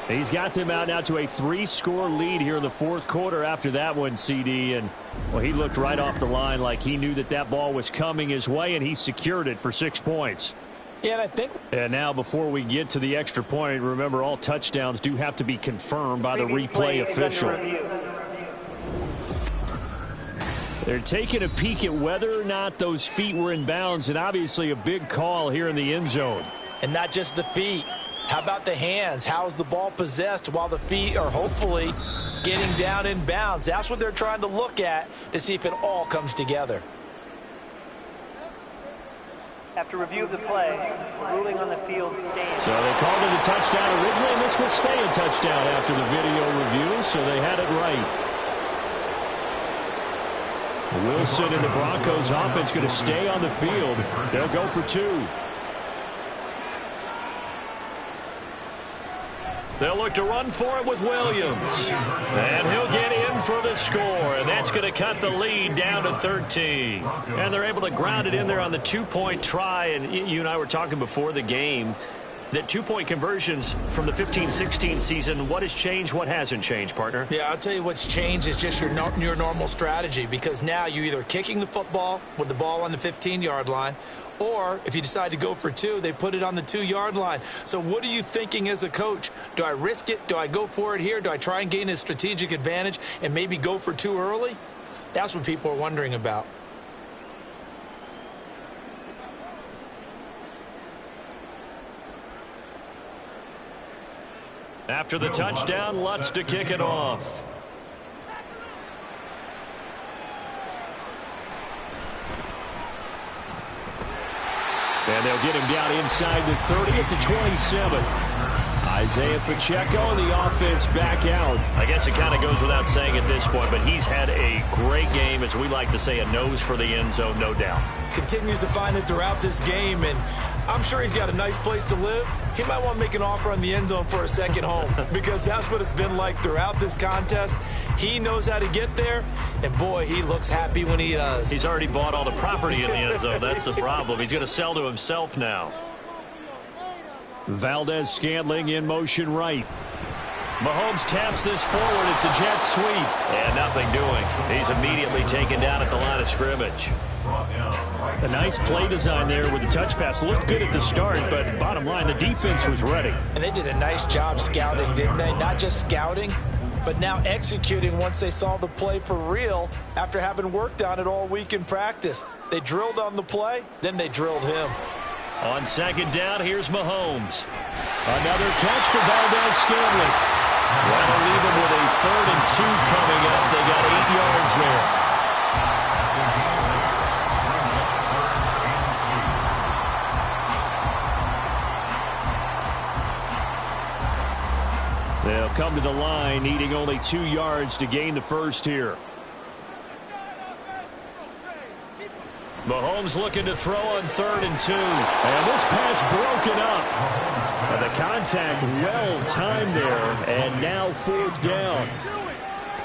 Speaker 2: He's got them out now to a 3-score lead here in the 4th quarter after that one, CD. And, well, he looked right off the line like he knew that that ball was coming his way, and he secured it for 6 points.
Speaker 4: Yeah, and I think...
Speaker 2: And now before we get to the extra point, remember all touchdowns do have to be confirmed by the replay official. They're taking a peek at whether or not those feet were in bounds, and obviously a big call here in the end zone.
Speaker 4: And not just the feet. How about the hands? How is the ball possessed while the feet are hopefully getting down in bounds? That's what they're trying to look at to see if it all comes together.
Speaker 7: After review of the play, the ruling on the field stands.
Speaker 5: So they called it a touchdown originally, and this will stay a touchdown after the video review, so they had it right. Wilson and the Broncos offense going to stay on the field. They'll go for 2. They'll look to run for it with Williams. And he'll get in for the score. And that's going to cut the lead down to 13. And they're able to ground it in there on the 2-point try. And you and I were talking before the game that 2-point conversions from the 15-16 season, what has changed, what hasn't changed, partner?
Speaker 4: Yeah, I'll tell you what's changed is just your normal strategy, because now you're either kicking the football with the ball on the 15-yard line, or if you decide to go for 2, they put it on the 2-yard line. So what are you thinking as a coach? Do I risk it? Do I go for it here? Do I try and gain a strategic advantage and maybe go for 2 early? That's what people are wondering about.
Speaker 5: After the touchdown, Lutz to kick it off. And they'll get him down inside the 30 to 27. Isaiah Pacheco and the offense back out. I guess it kind of goes without saying at this point, but he's had a great game, as we like to say, a nose for the end zone, no doubt.
Speaker 4: Continues to find it throughout this game, and I'm sure he's got a nice place to live. He might want to make an offer on the end zone for a second home, because that's what it's been like throughout this contest. He knows how to get there, and boy, he looks happy when he does.
Speaker 5: He's already bought all the property in the end zone. That's the problem. He's going to sell to himself now. Valdez-Scantling in motion right. Mahomes taps this forward. It's a jet sweep. And nothing doing. He's immediately taken down at the line of scrimmage. A nice play design there with the touch pass. Looked good at the start, but bottom line, the defense was ready.
Speaker 3: And they did a nice job scouting, didn't they? Not just scouting, but now executing once they saw the play for real after having worked on it all week in practice. They drilled on the play, then they drilled him.
Speaker 5: On second down, here's Mahomes. Another catch for Valdez-Scantling. That'll leave him with a 3rd and 2 coming up. They got 8 yards there. They'll come to the line, needing only 2 yards to gain the first here. Mahomes looking to throw on 3rd and 2. And this pass broken up. And the contact well timed there. And now 4th down.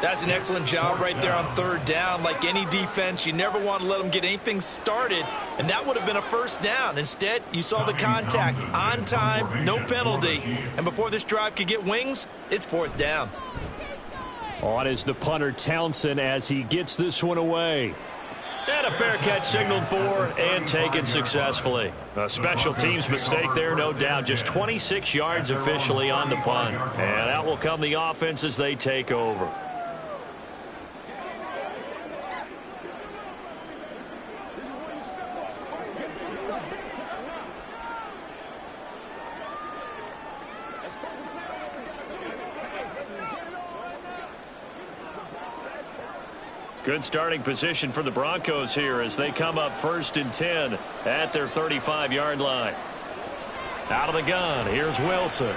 Speaker 4: That's an excellent job right there on 3rd down. Like any defense, you never want to let them get anything started. And that would have been a 1st down. Instead, you saw the contact on time, no penalty. And before this drive could get wings, it's 4th down.
Speaker 5: On is the punter Townsend as he gets this one away. And a fair catch signaled for and taken successfully. A special teams mistake there, no doubt. Just 26 yards officially on the punt. And out will come the offense as they take over. Good starting position for the Broncos here as they come up 1st and 10 at their 35-yard line. Out of the gun, here's Wilson.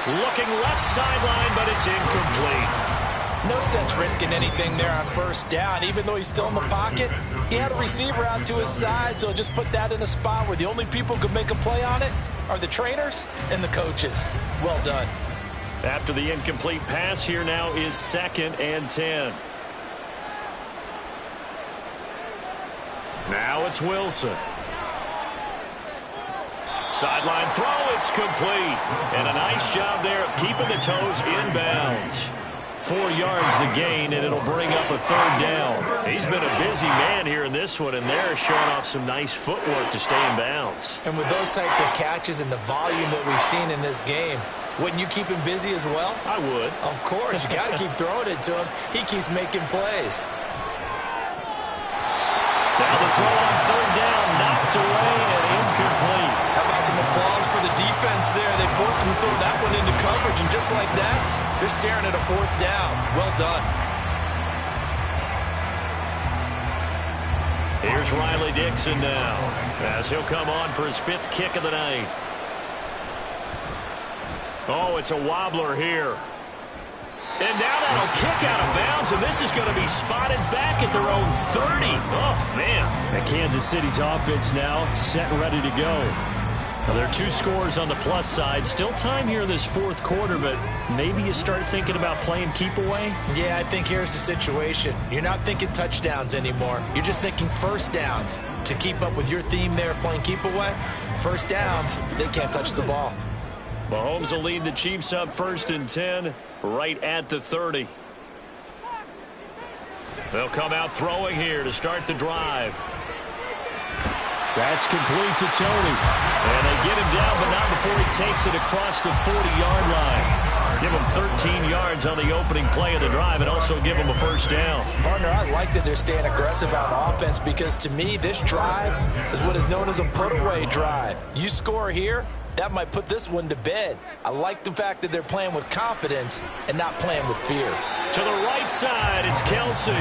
Speaker 5: Looking left sideline, but it's incomplete.
Speaker 3: No sense risking anything there on 1st down. Even though he's still in the pocket, he had a receiver out to his side, so just put that in a spot where the only people who can make a play on it are the trainers and the coaches. Well done.
Speaker 5: After the incomplete pass, here now is 2nd and 10. Now it's Wilson. Sideline throw, it's complete. And a nice job there of keeping the toes inbounds. 4 yards the gain, and it'll bring up a 3rd down. He's been a busy man here in this one, and they're showing off some nice footwork to stay in bounds.
Speaker 4: And with those types of catches and the volume that we've seen in this game, wouldn't you keep him busy as well?
Speaker 5: I would.
Speaker 4: Of course. You got to keep throwing it to him. He keeps making plays.
Speaker 5: Now the throw on 3rd down, knocked away and incomplete.
Speaker 4: How about some applause for the defense there? They forced him to throw that one into coverage, and just like that, they're staring at a 4th down. Well done.
Speaker 2: Here's Riley Dixon now, as he'll come on for his 5th kick of the night. Oh, it's a wobbler here. And now that'll kick out of bounds, and this is going to be spotted back at their own 30. Oh, man.
Speaker 5: And Kansas City's offense now set and ready to go. Now, there are 2 scores on the plus side. Still time here in this 4th quarter, but maybe you start thinking about playing keep away?
Speaker 4: Yeah, I think here's the situation. You're not thinking touchdowns anymore. You're just thinking first downs. To keep up with your theme there, playing keep away, first downs, they can't touch the ball.
Speaker 2: Mahomes will lead the Chiefs up 1st and 10, right at the 30. They'll come out throwing here to start the drive.
Speaker 5: That's complete to Tony.
Speaker 2: And they get him down, but not before he takes it across the 40-yard line. Give him 13 yards on the opening play of the drive and also give him a first down.
Speaker 4: Partner, I like that they're staying aggressive on offense because, to me, this drive is what is known as a put-away drive. You score here, that might put this one to bed. I like the fact that they're playing with confidence and not playing with fear.
Speaker 2: To the right side, it's Kelsey.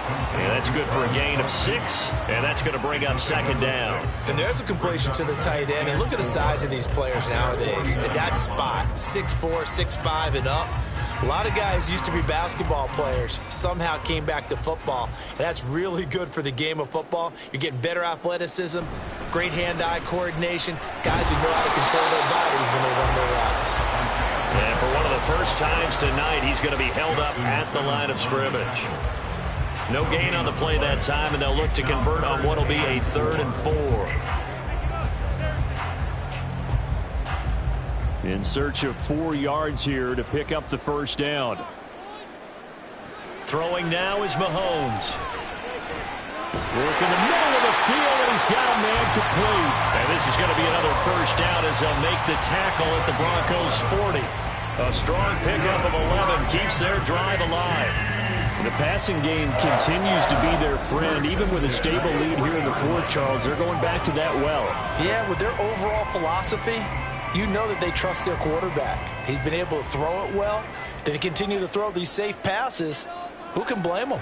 Speaker 2: And that's good for a gain of 6, and that's going to bring up 2nd down.
Speaker 4: And there's a completion to the tight end. And look at the size of these players nowadays. At that spot, 6'4", 6'5", and up. A lot of guys used to be basketball players, somehow came back to football. And that's really good for the game of football. You're getting better athleticism, great hand-eye coordination, guys who know how to control their bodies when they run their routes.
Speaker 2: And for one of the first times tonight, he's going to be held up at the line of scrimmage. No gain on the play that time, and they'll look to convert on what will be a 3rd and 4.
Speaker 5: In search of 4 yards here to pick up the first down.
Speaker 2: Throwing now is Mahomes. Work in the middle of the field, and he's got a man complete. And this is going to be another first down as they'll make the tackle at the Broncos' 40. A strong pickup of 11 keeps their drive alive.
Speaker 5: The passing game continues to be their friend. Even with a stable lead here in the 4th, Charles, they're going back to that well.
Speaker 4: Yeah, with their overall philosophy, you know that they trust their quarterback. He's been able to throw it well. They continue to throw these safe passes. Who can blame them?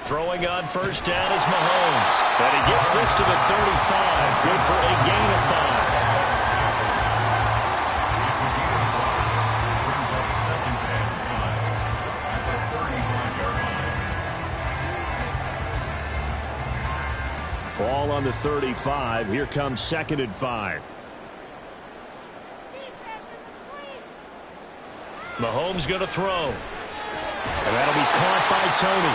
Speaker 2: Throwing on first down is Mahomes. And he gets this to the 35. Good for a gain of 5.
Speaker 5: Ball on the 35. Here comes 2nd and 5.
Speaker 2: Mahomes going to throw. And that'll be caught by Tony.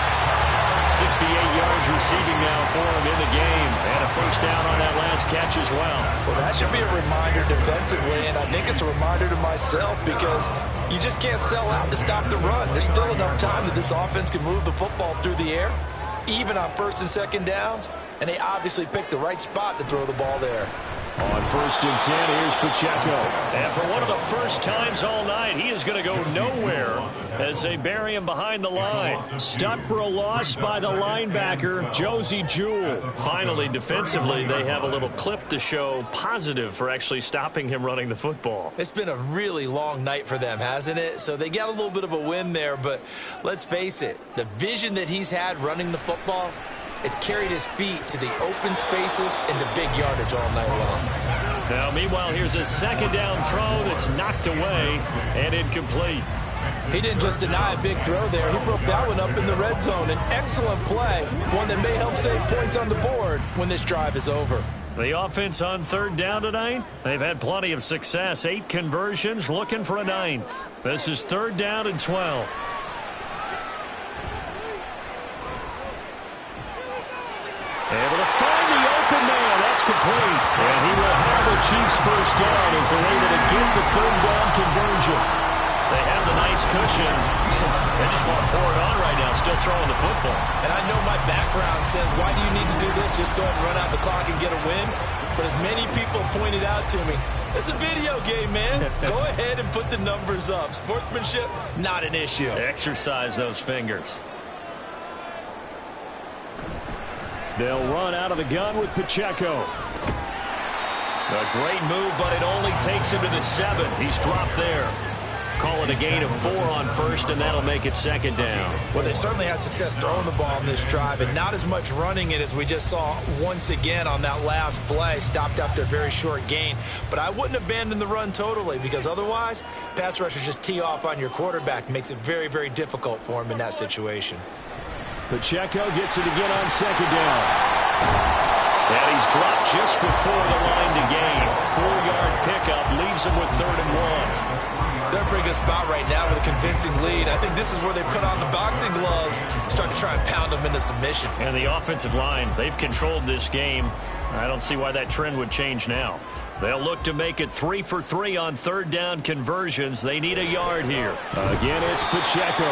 Speaker 2: 68 yards receiving now for him in the game. And a first down on that last catch as well.
Speaker 4: Well, that should be a reminder defensively, and I think it's a reminder to myself because you just can't sell out to stop the run. There's still enough time that this offense can move the football through the air, even on 1st and 2nd downs. And they obviously picked the right spot to throw the ball there.
Speaker 5: On 1st and 10, here's Pacheco.
Speaker 2: And for one of the first times all night, he is going to go nowhere as they bury him behind the line.
Speaker 5: Stuck for a loss by the linebacker, Josie Jewell.
Speaker 2: Finally, defensively, they have a little clip to show positive for actually stopping him running the football.
Speaker 4: It's been a really long night for them, hasn't it? So they got a little bit of a win there, but let's face it, the vision that he's had running the football has carried his feet to the open spaces and the big yardage all night long.
Speaker 2: Now, meanwhile, here's a 2nd down throw that's knocked away and incomplete.
Speaker 4: He didn't just deny a big throw there. He broke that one up in the red zone. An excellent play, one that may help save points on the board when this drive is over.
Speaker 2: The offense on 3rd down tonight, they've had plenty of success. 8 conversions, looking for a 9th. This is 3rd down and 12.
Speaker 5: Able to find the open man. That's complete. And he will have the Chiefs' first down as they're able to get the 3rd down conversion.
Speaker 2: They have the nice cushion. They just want to pour it on right now, still throwing the football.
Speaker 4: And I know my background says, why do you need to do this? Just go ahead and run out the clock and get a win. But as many people pointed out to me, it's a video game, man. Go ahead and put the numbers up. Sportsmanship, not an issue.
Speaker 2: Exercise those fingers.
Speaker 5: They'll run out of the gun with Pacheco.
Speaker 2: A great move, but it only takes him to the 7. He's dropped there. call it a gain of 4 on first, and that'll make it second down.
Speaker 4: Well, they certainly had success throwing the ball in this drive, and not as much running it as we just saw once again on that last play. Stopped after a very short gain. But I wouldn't abandon the run totally, because otherwise, pass rushers just tee off on your quarterback. Makes it very, very difficult for him in that situation.
Speaker 2: Pacheco gets it again on second down. And he's dropped just before the line to gain. 4-yard pickup leaves him with 3rd and 1.
Speaker 4: They're in a pretty good spot right now with a convincing lead. I think this is where they put on the boxing gloves, start to try and pound them into submission.
Speaker 2: And the offensive line, they've controlled this game. I don't see why that trend would change now. They'll look to make it 3 for 3 on 3rd down conversions. They need a yard here. Again, it's Pacheco.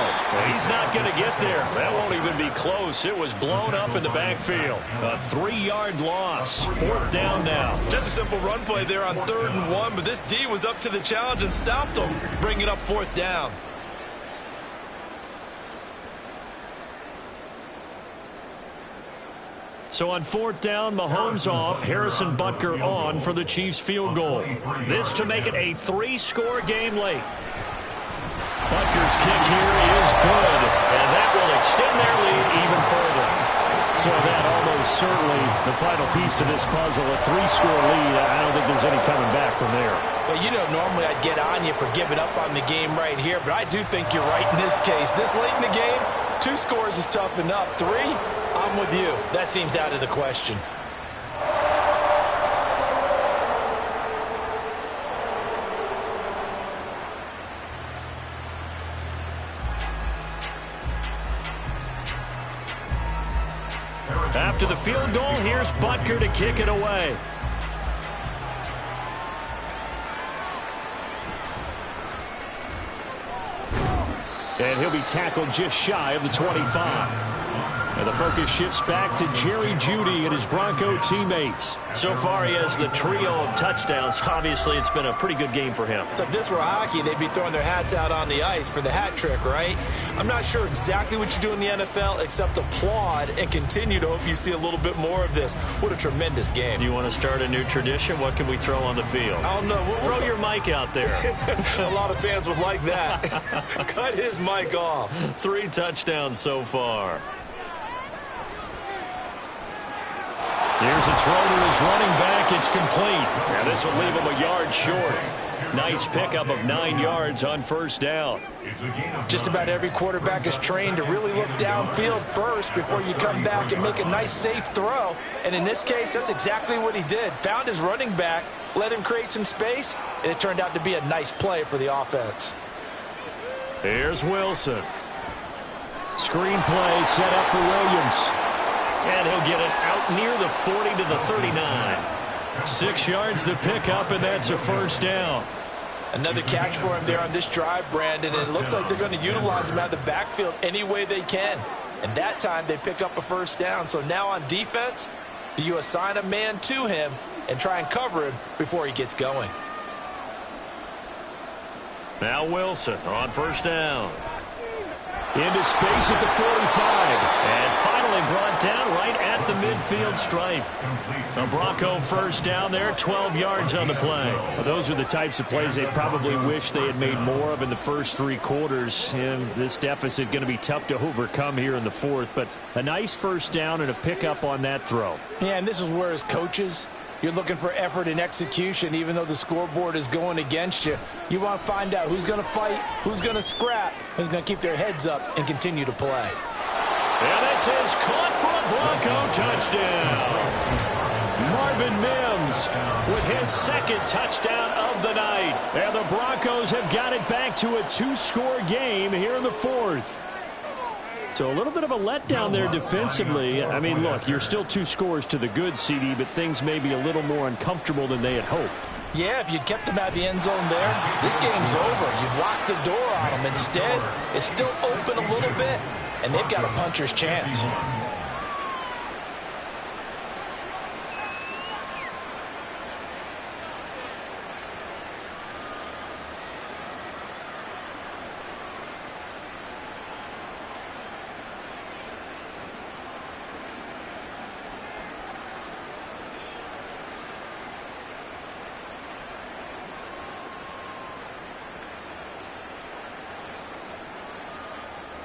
Speaker 2: He's not going to get there. That won't even be close. It was blown up in the backfield. A 3-yard loss. 4th down now.
Speaker 4: Just a simple run play there on 3rd and 1, but this D was up to the challenge and stopped them, bringing up 4th down.
Speaker 2: So on 4th down, Mahomes off, Harrison Butker on for the Chiefs field goal. This to make it a 3-score game late. Butker's kick here is good, and that will extend their lead even further. So that almost certainly the final piece to this puzzle, a 3-score lead. I don't think there's any coming back from there.
Speaker 4: Well, you know, normally I'd get on you for giving up on the game right here, but I do think you're right in this case. This late in the game, 2 scores is tough enough. 3, I'm with you. That seems out of the question.
Speaker 2: After the field goal, here's Butker to kick it away. And he'll be tackled just shy of the 25. And the focus shifts back to Jerry Jeudy and his Bronco teammates. So far, he has the trio of touchdowns. Obviously, it's been a pretty good game for him.
Speaker 4: So if this were hockey, they'd be throwing their hats out on the ice for the hat trick, right? I'm not sure exactly what you do in the NFL except applaud and continue to hope you see a little bit more of this. What a tremendous game.
Speaker 2: You want to start a new tradition? What can we throw on the field?
Speaker 4: I don't know.
Speaker 2: Throw your mic out there.
Speaker 4: A lot of fans would like that. Cut his mic off.
Speaker 2: 3 touchdowns so far. Here's a throw to his running back. It's complete. And this will leave him a yard short. Nice pickup of 9 yards on 1st down.
Speaker 4: Just about every quarterback is trained to really look downfield first before you come back and make a nice, safe throw. And in this case, that's exactly what he did. Found his running back, let him create some space, and it turned out to be a nice play for the offense.
Speaker 2: Here's Wilson. Screen play set up for Williams. And he'll get it out near the 40 to the 39. 6 yards to pick up, and that's a 1st down.
Speaker 4: Another catch for him there on this drive, Brandon, and it looks like they're going to utilize him out of the backfield any way they can. And that time they pick up a 1st down. So now on defense, do you assign a man to him and try and cover him before he gets going?
Speaker 2: Now Wilson on 1st down. Into space at the 45. And finally brought down right at the midfield stripe. A Bronco 1st down there, 12 yards on the play. Well, those are the types of plays they probably wish they had made more of in the first 3 quarters. And this deficit going to be tough to overcome here in the 4th. But a nice 1st down and a pickup on that throw.
Speaker 4: Yeah, and this is where as coaches, you're looking for effort and execution, even though the scoreboard is going against you. You want to find out who's going to fight, who's going to scrap, who's going to keep their heads up and continue to play.
Speaker 2: And this is caught for a Bronco touchdown. Marvin Mims with his 2nd touchdown of the night. And the Broncos have got it back to a 2-score game here in the 4th. So a little bit of a letdown there defensively. I mean, look, you're still 2 scores to the good, CD, but things may be a little more uncomfortable than they had hoped.
Speaker 4: Yeah, if you'd kept him out of the end zone there, this game's over. You've locked the door on him. Instead, it's still open a little bit, and they've got a puncher's chance.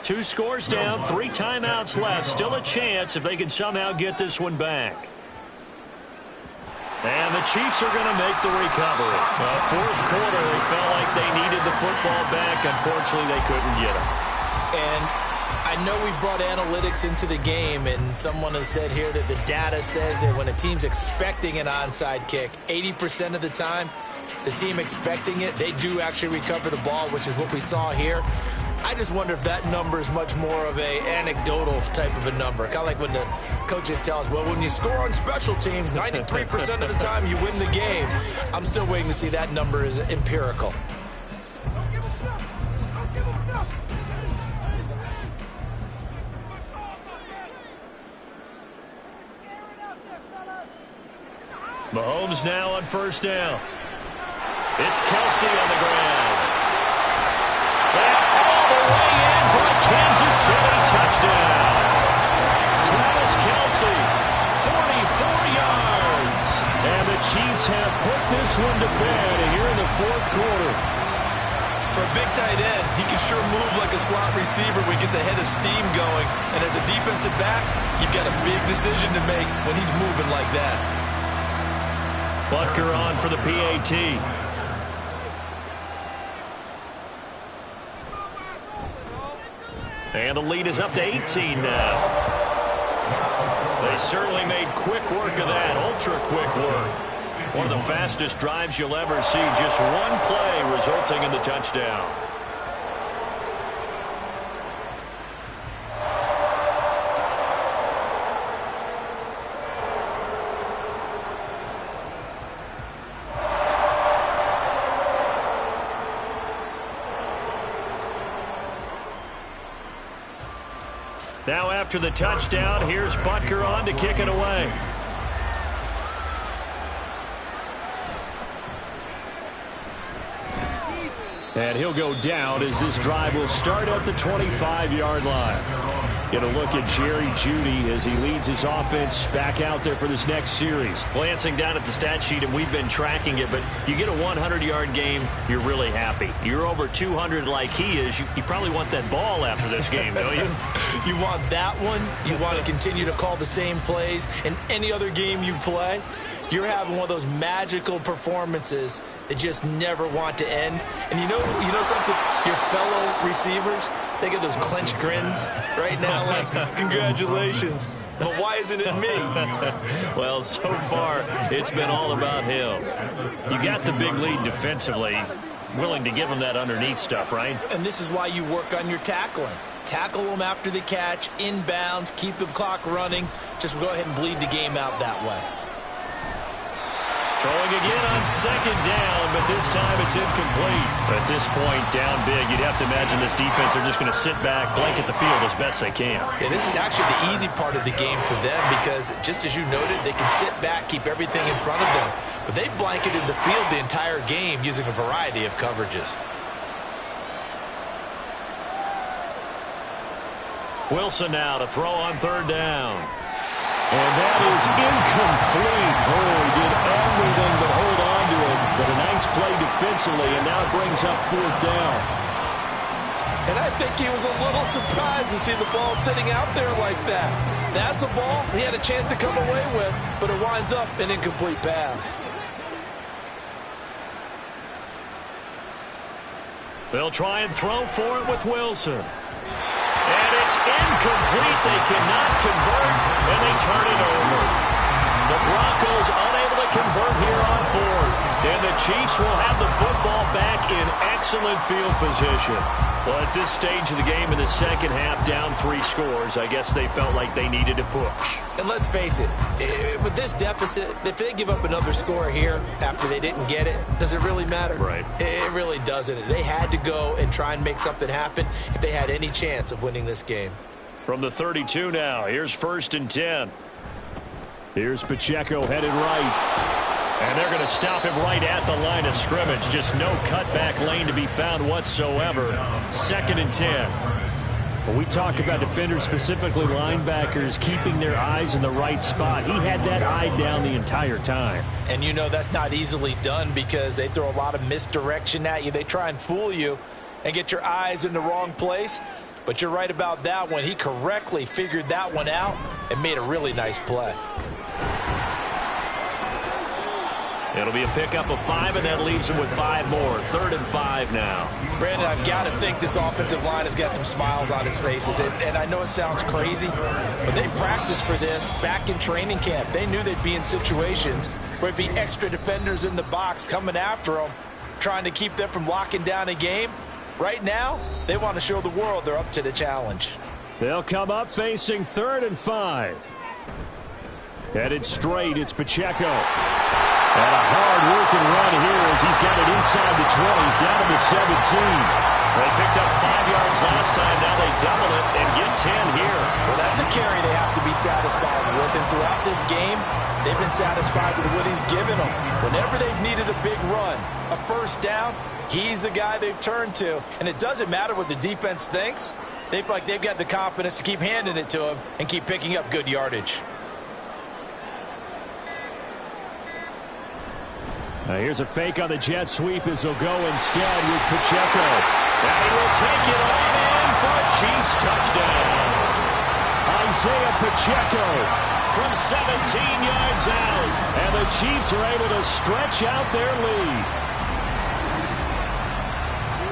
Speaker 2: 2 scores down, 3 timeouts left. Still a chance if they can somehow get this one back. And the Chiefs are going to make the recovery. Fourth quarter, they felt like they needed the football back. Unfortunately, they couldn't get it.
Speaker 3: And I know we brought analytics into the game, and someone has said here that the data says that when a team's expecting an onside kick, 80% of the time, the team expecting it, they do actually recover the ball, which is what we saw here. I just wonder if that number is much more of a anecdotal type of a number. Kind of like when the coaches tell us, well, when you score on special teams, 93% of the time you win the game. I'm still waiting to see that number is empirical.
Speaker 2: Mahomes now on first down. It's Kelsey on the ground. And all the way in for a Kansas City touchdown. Travis Kelsey, 44 yards. And the Chiefs have put this one to bed here in the fourth quarter.
Speaker 4: For a big tight end, he can sure move like a slot receiver when he gets a head of steam going. And as a defensive back, you've got a big decision to make when he's moving like that.
Speaker 2: Butker on for the PAT. And the lead is up to 18 now. They certainly made quick work of that, ultra quick work. One of the fastest drives you'll ever see, just one play resulting in the touchdown. Now after the touchdown, here's Butker on to kick it away. And he'll go down as this drive will start at the 25-yard line. Get a look at Jerry Jeudy as he leads his offense back out there for this next series. Glancing down at the stat sheet, and we've been tracking it, but you get a 100-yard game, you're really happy. You're over 200 like he is. You probably want that ball after this game, don't you?
Speaker 3: You want that one. You want to continue to call the same plays in any other game you play. You're having one of those magical performances that just never want to end. And you know something? Your fellow receivers, they get those clenched grins right now like, congratulations. But why isn't it me?
Speaker 2: Well, so far, it's been all about him. You got the big lead defensively, willing to give him that underneath stuff, right?
Speaker 3: And this is why you work on your tackling. Tackle them after the catch, inbounds, keep the clock running. Just go ahead and bleed the game out that way.
Speaker 2: Throwing again on second down, but this time it's incomplete. At this point, down big, you'd have to imagine this defense are just going to sit back, blanket the field as best they can.
Speaker 3: Yeah, this is actually the easy part of the game for them because, just as you noted, they can sit back, keep everything in front of them. But they blanketed the field the entire game using a variety of coverages.
Speaker 2: Wilson now to throw on third down. And that is incomplete. Oh, he did everything but hold on to it. But a nice play defensively, and now it brings up fourth down.
Speaker 3: And I think he was a little surprised to see the ball sitting out there like that. That's a ball he had a chance to come away with, but it winds up an incomplete pass.
Speaker 2: They'll try and throw for it with Wilson. And it's incomplete. They cannot convert, and they turn it over. The Broncos unable to convert here on fourth. And the Chiefs will have the football back in excellent field position. Well, at this stage of the game in the second half, down 3 scores, I guess they felt like they needed to push.
Speaker 3: And let's face it, with this deficit, if they give up another score here after they didn't get it, does it really matter?
Speaker 2: Right.
Speaker 3: It really doesn't. They had to go and try and make something happen if they had any chance of winning this game.
Speaker 2: From the 32 now, here's 1st and 10. Here's Pacheco headed right. And they're going to stop him right at the line of scrimmage. Just no cutback lane to be found whatsoever. 2nd and 10. When we talk about defenders, specifically linebackers, keeping their eyes in the right spot, he had that eye down the entire time.
Speaker 3: And you know that's not easily done because they throw a lot of misdirection at you. They try and fool you and get your eyes in the wrong place. But you're right about that one. He correctly figured that one out and made a really nice play.
Speaker 2: It'll be a pickup of 5, and that leaves him with 5 more. 3rd and 5 now.
Speaker 3: Brandon, I've got to think this offensive line has got some smiles on its faces. And I know it sounds crazy, but they practiced for this back in training camp. They knew they'd be in situations where it'd be extra defenders in the box coming after them, trying to keep them from locking down a game. Right now, they want to show the world they're up to the challenge.
Speaker 2: They'll come up facing 3rd and 5. Headed straight, it's Pacheco. And a hard-working run here as he's got it inside the 20, down to the 17. They picked up 5 yards last time. Now they double it and get 10 here.
Speaker 3: Well, that's a carry they have to be satisfied with. And throughout this game, they've been satisfied with what he's given them. Whenever they've needed a big run, a first down, he's the guy they've turned to. And it doesn't matter what the defense thinks. They feel like they've got the confidence to keep handing it to him and keep picking up good yardage.
Speaker 2: Here's a fake on the jet sweep as he'll go instead with Pacheco. And he will take it on in for a Chiefs touchdown. Isaiah Pacheco from 17 yards out. And the Chiefs are able to stretch out their lead.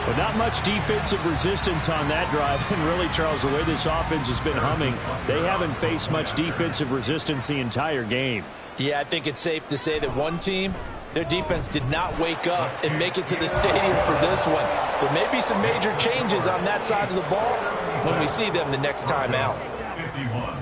Speaker 2: But not much defensive resistance on that drive. And really, Charles, the way this offense has been humming, they haven't faced much defensive resistance the entire game.
Speaker 3: Yeah, I think it's safe to say that one team, their defense did not wake up and make it to the stadium for this one. There may be some major changes on that side of the ball when we see them the next time out.
Speaker 6: 51.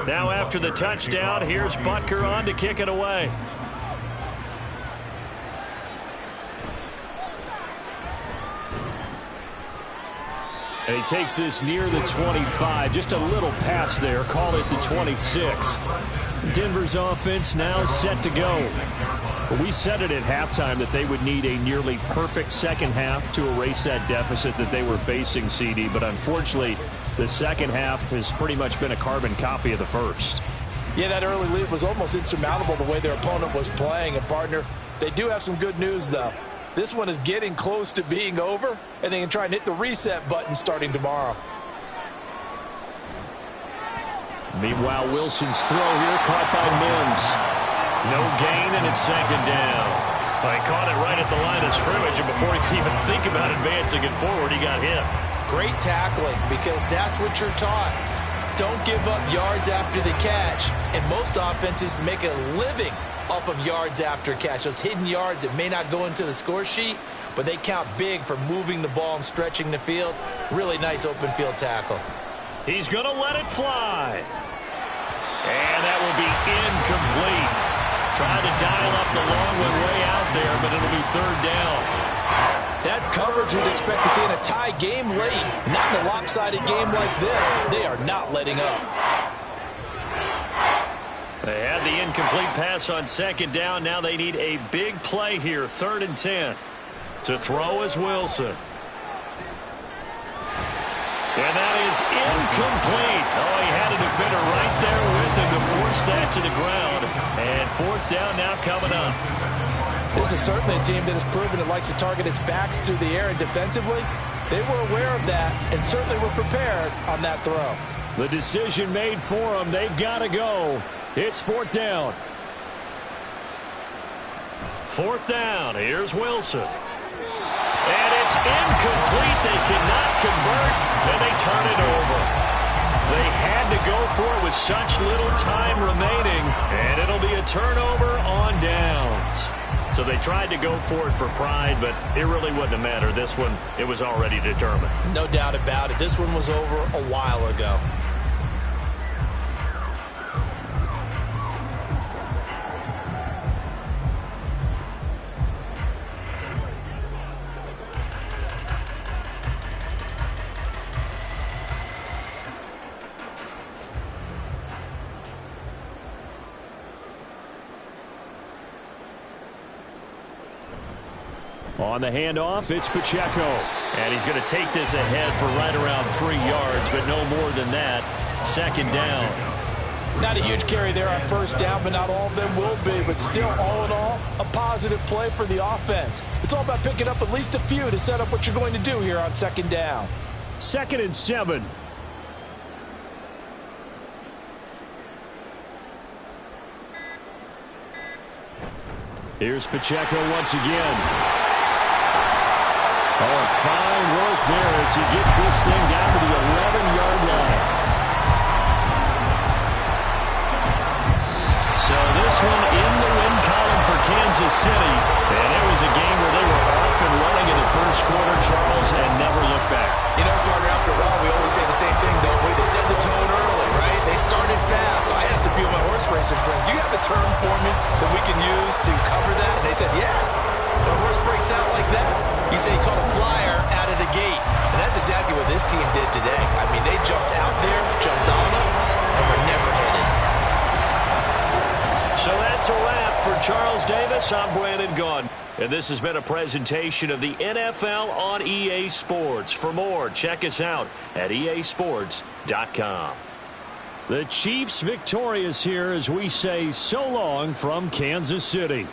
Speaker 2: Now after the touchdown, here's Butker on to kick it away. And he takes this near the 25. Just a little pass there. Call it the 26. Denver's offense now set to go. We said it at halftime that they would need a nearly perfect second half to erase that deficit that they were facing, CD. But unfortunately, the second half has pretty much been a carbon copy of the first.
Speaker 3: Yeah, that early lead was almost insurmountable the way their opponent was playing. And, partner, they do have some good news, though. This one is getting close to being over, and they can try and hit the reset button starting tomorrow.
Speaker 2: Meanwhile, Wilson's throw here caught by Mims. No gain, and it's second down. He caught it right at the line of scrimmage, and before he could even think about advancing it forward, he got hit.
Speaker 3: Great tackling, because that's what you're taught. Don't give up yards after the catch, and most offenses make a living off of yards after catch. Those hidden yards that may not go into the score sheet, but they count big for moving the ball and stretching the field. Really nice open field tackle.
Speaker 2: He's going to let it fly. And that will be incomplete. Trying to dial up the long one way out there, but it'll be third down.
Speaker 3: That's coverage you'd expect to see in a tie game late. Not in a lopsided game like this. They are not letting up.
Speaker 2: They had the incomplete pass on second down. Now they need a big play here. 3rd and 10. To throw is Wilson. And that is incomplete. Oh, he had a defender right there with him to force that to the ground. And 4th down now coming up.
Speaker 3: This is certainly a team that has proven it likes to target its backs through the air, and defensively, they were aware of that and certainly were prepared on that throw.
Speaker 2: The decision made for them. They've got to go. It's 4th down. 4th down. Here's Wilson. And it's incomplete. They cannot convert, and they turn it over. They had to go for it with such little time remaining, and it'll be a turnover on downs. So they tried to go for it for pride, but it really wouldn't have mattered. This one, it was already determined.
Speaker 3: No doubt about it. This one was over a while ago.
Speaker 2: On the handoff, it's Pacheco. And he's going to take this ahead for right around 3 yards, but no more than that. Second down.
Speaker 3: Not a huge carry there on first down, but not all of them will be. But still, all in all, a positive play for the offense. It's all about picking up at least a few to set up what you're going to do here on second down.
Speaker 2: 2nd and 7. Here's Pacheco once again. Oh, fine work there as he gets this thing down to the 11-yard line. So this one in the win column for Kansas City. And it was a game where they were off and running in the first quarter, Charles, and never looked back.
Speaker 4: You know, Carter, after a while, we always say the same thing, don't we? They set the tone early, right? They started fast. So I asked a few of my horse racing friends, do you have a term for me that we can use to cover that? And they said, yeah. When a horse breaks out like that, you say he caught a flyer out of the gate. And that's exactly what this team did today. I mean, they jumped out there, jumped on them, and were never headed.
Speaker 2: So that's a wrap for Charles Davis. I'm Brandon Gunn. And this has been a presentation of the NFL on EA Sports. For more, check us out at easports.com. The Chiefs victorious here as we say so long from Kansas City.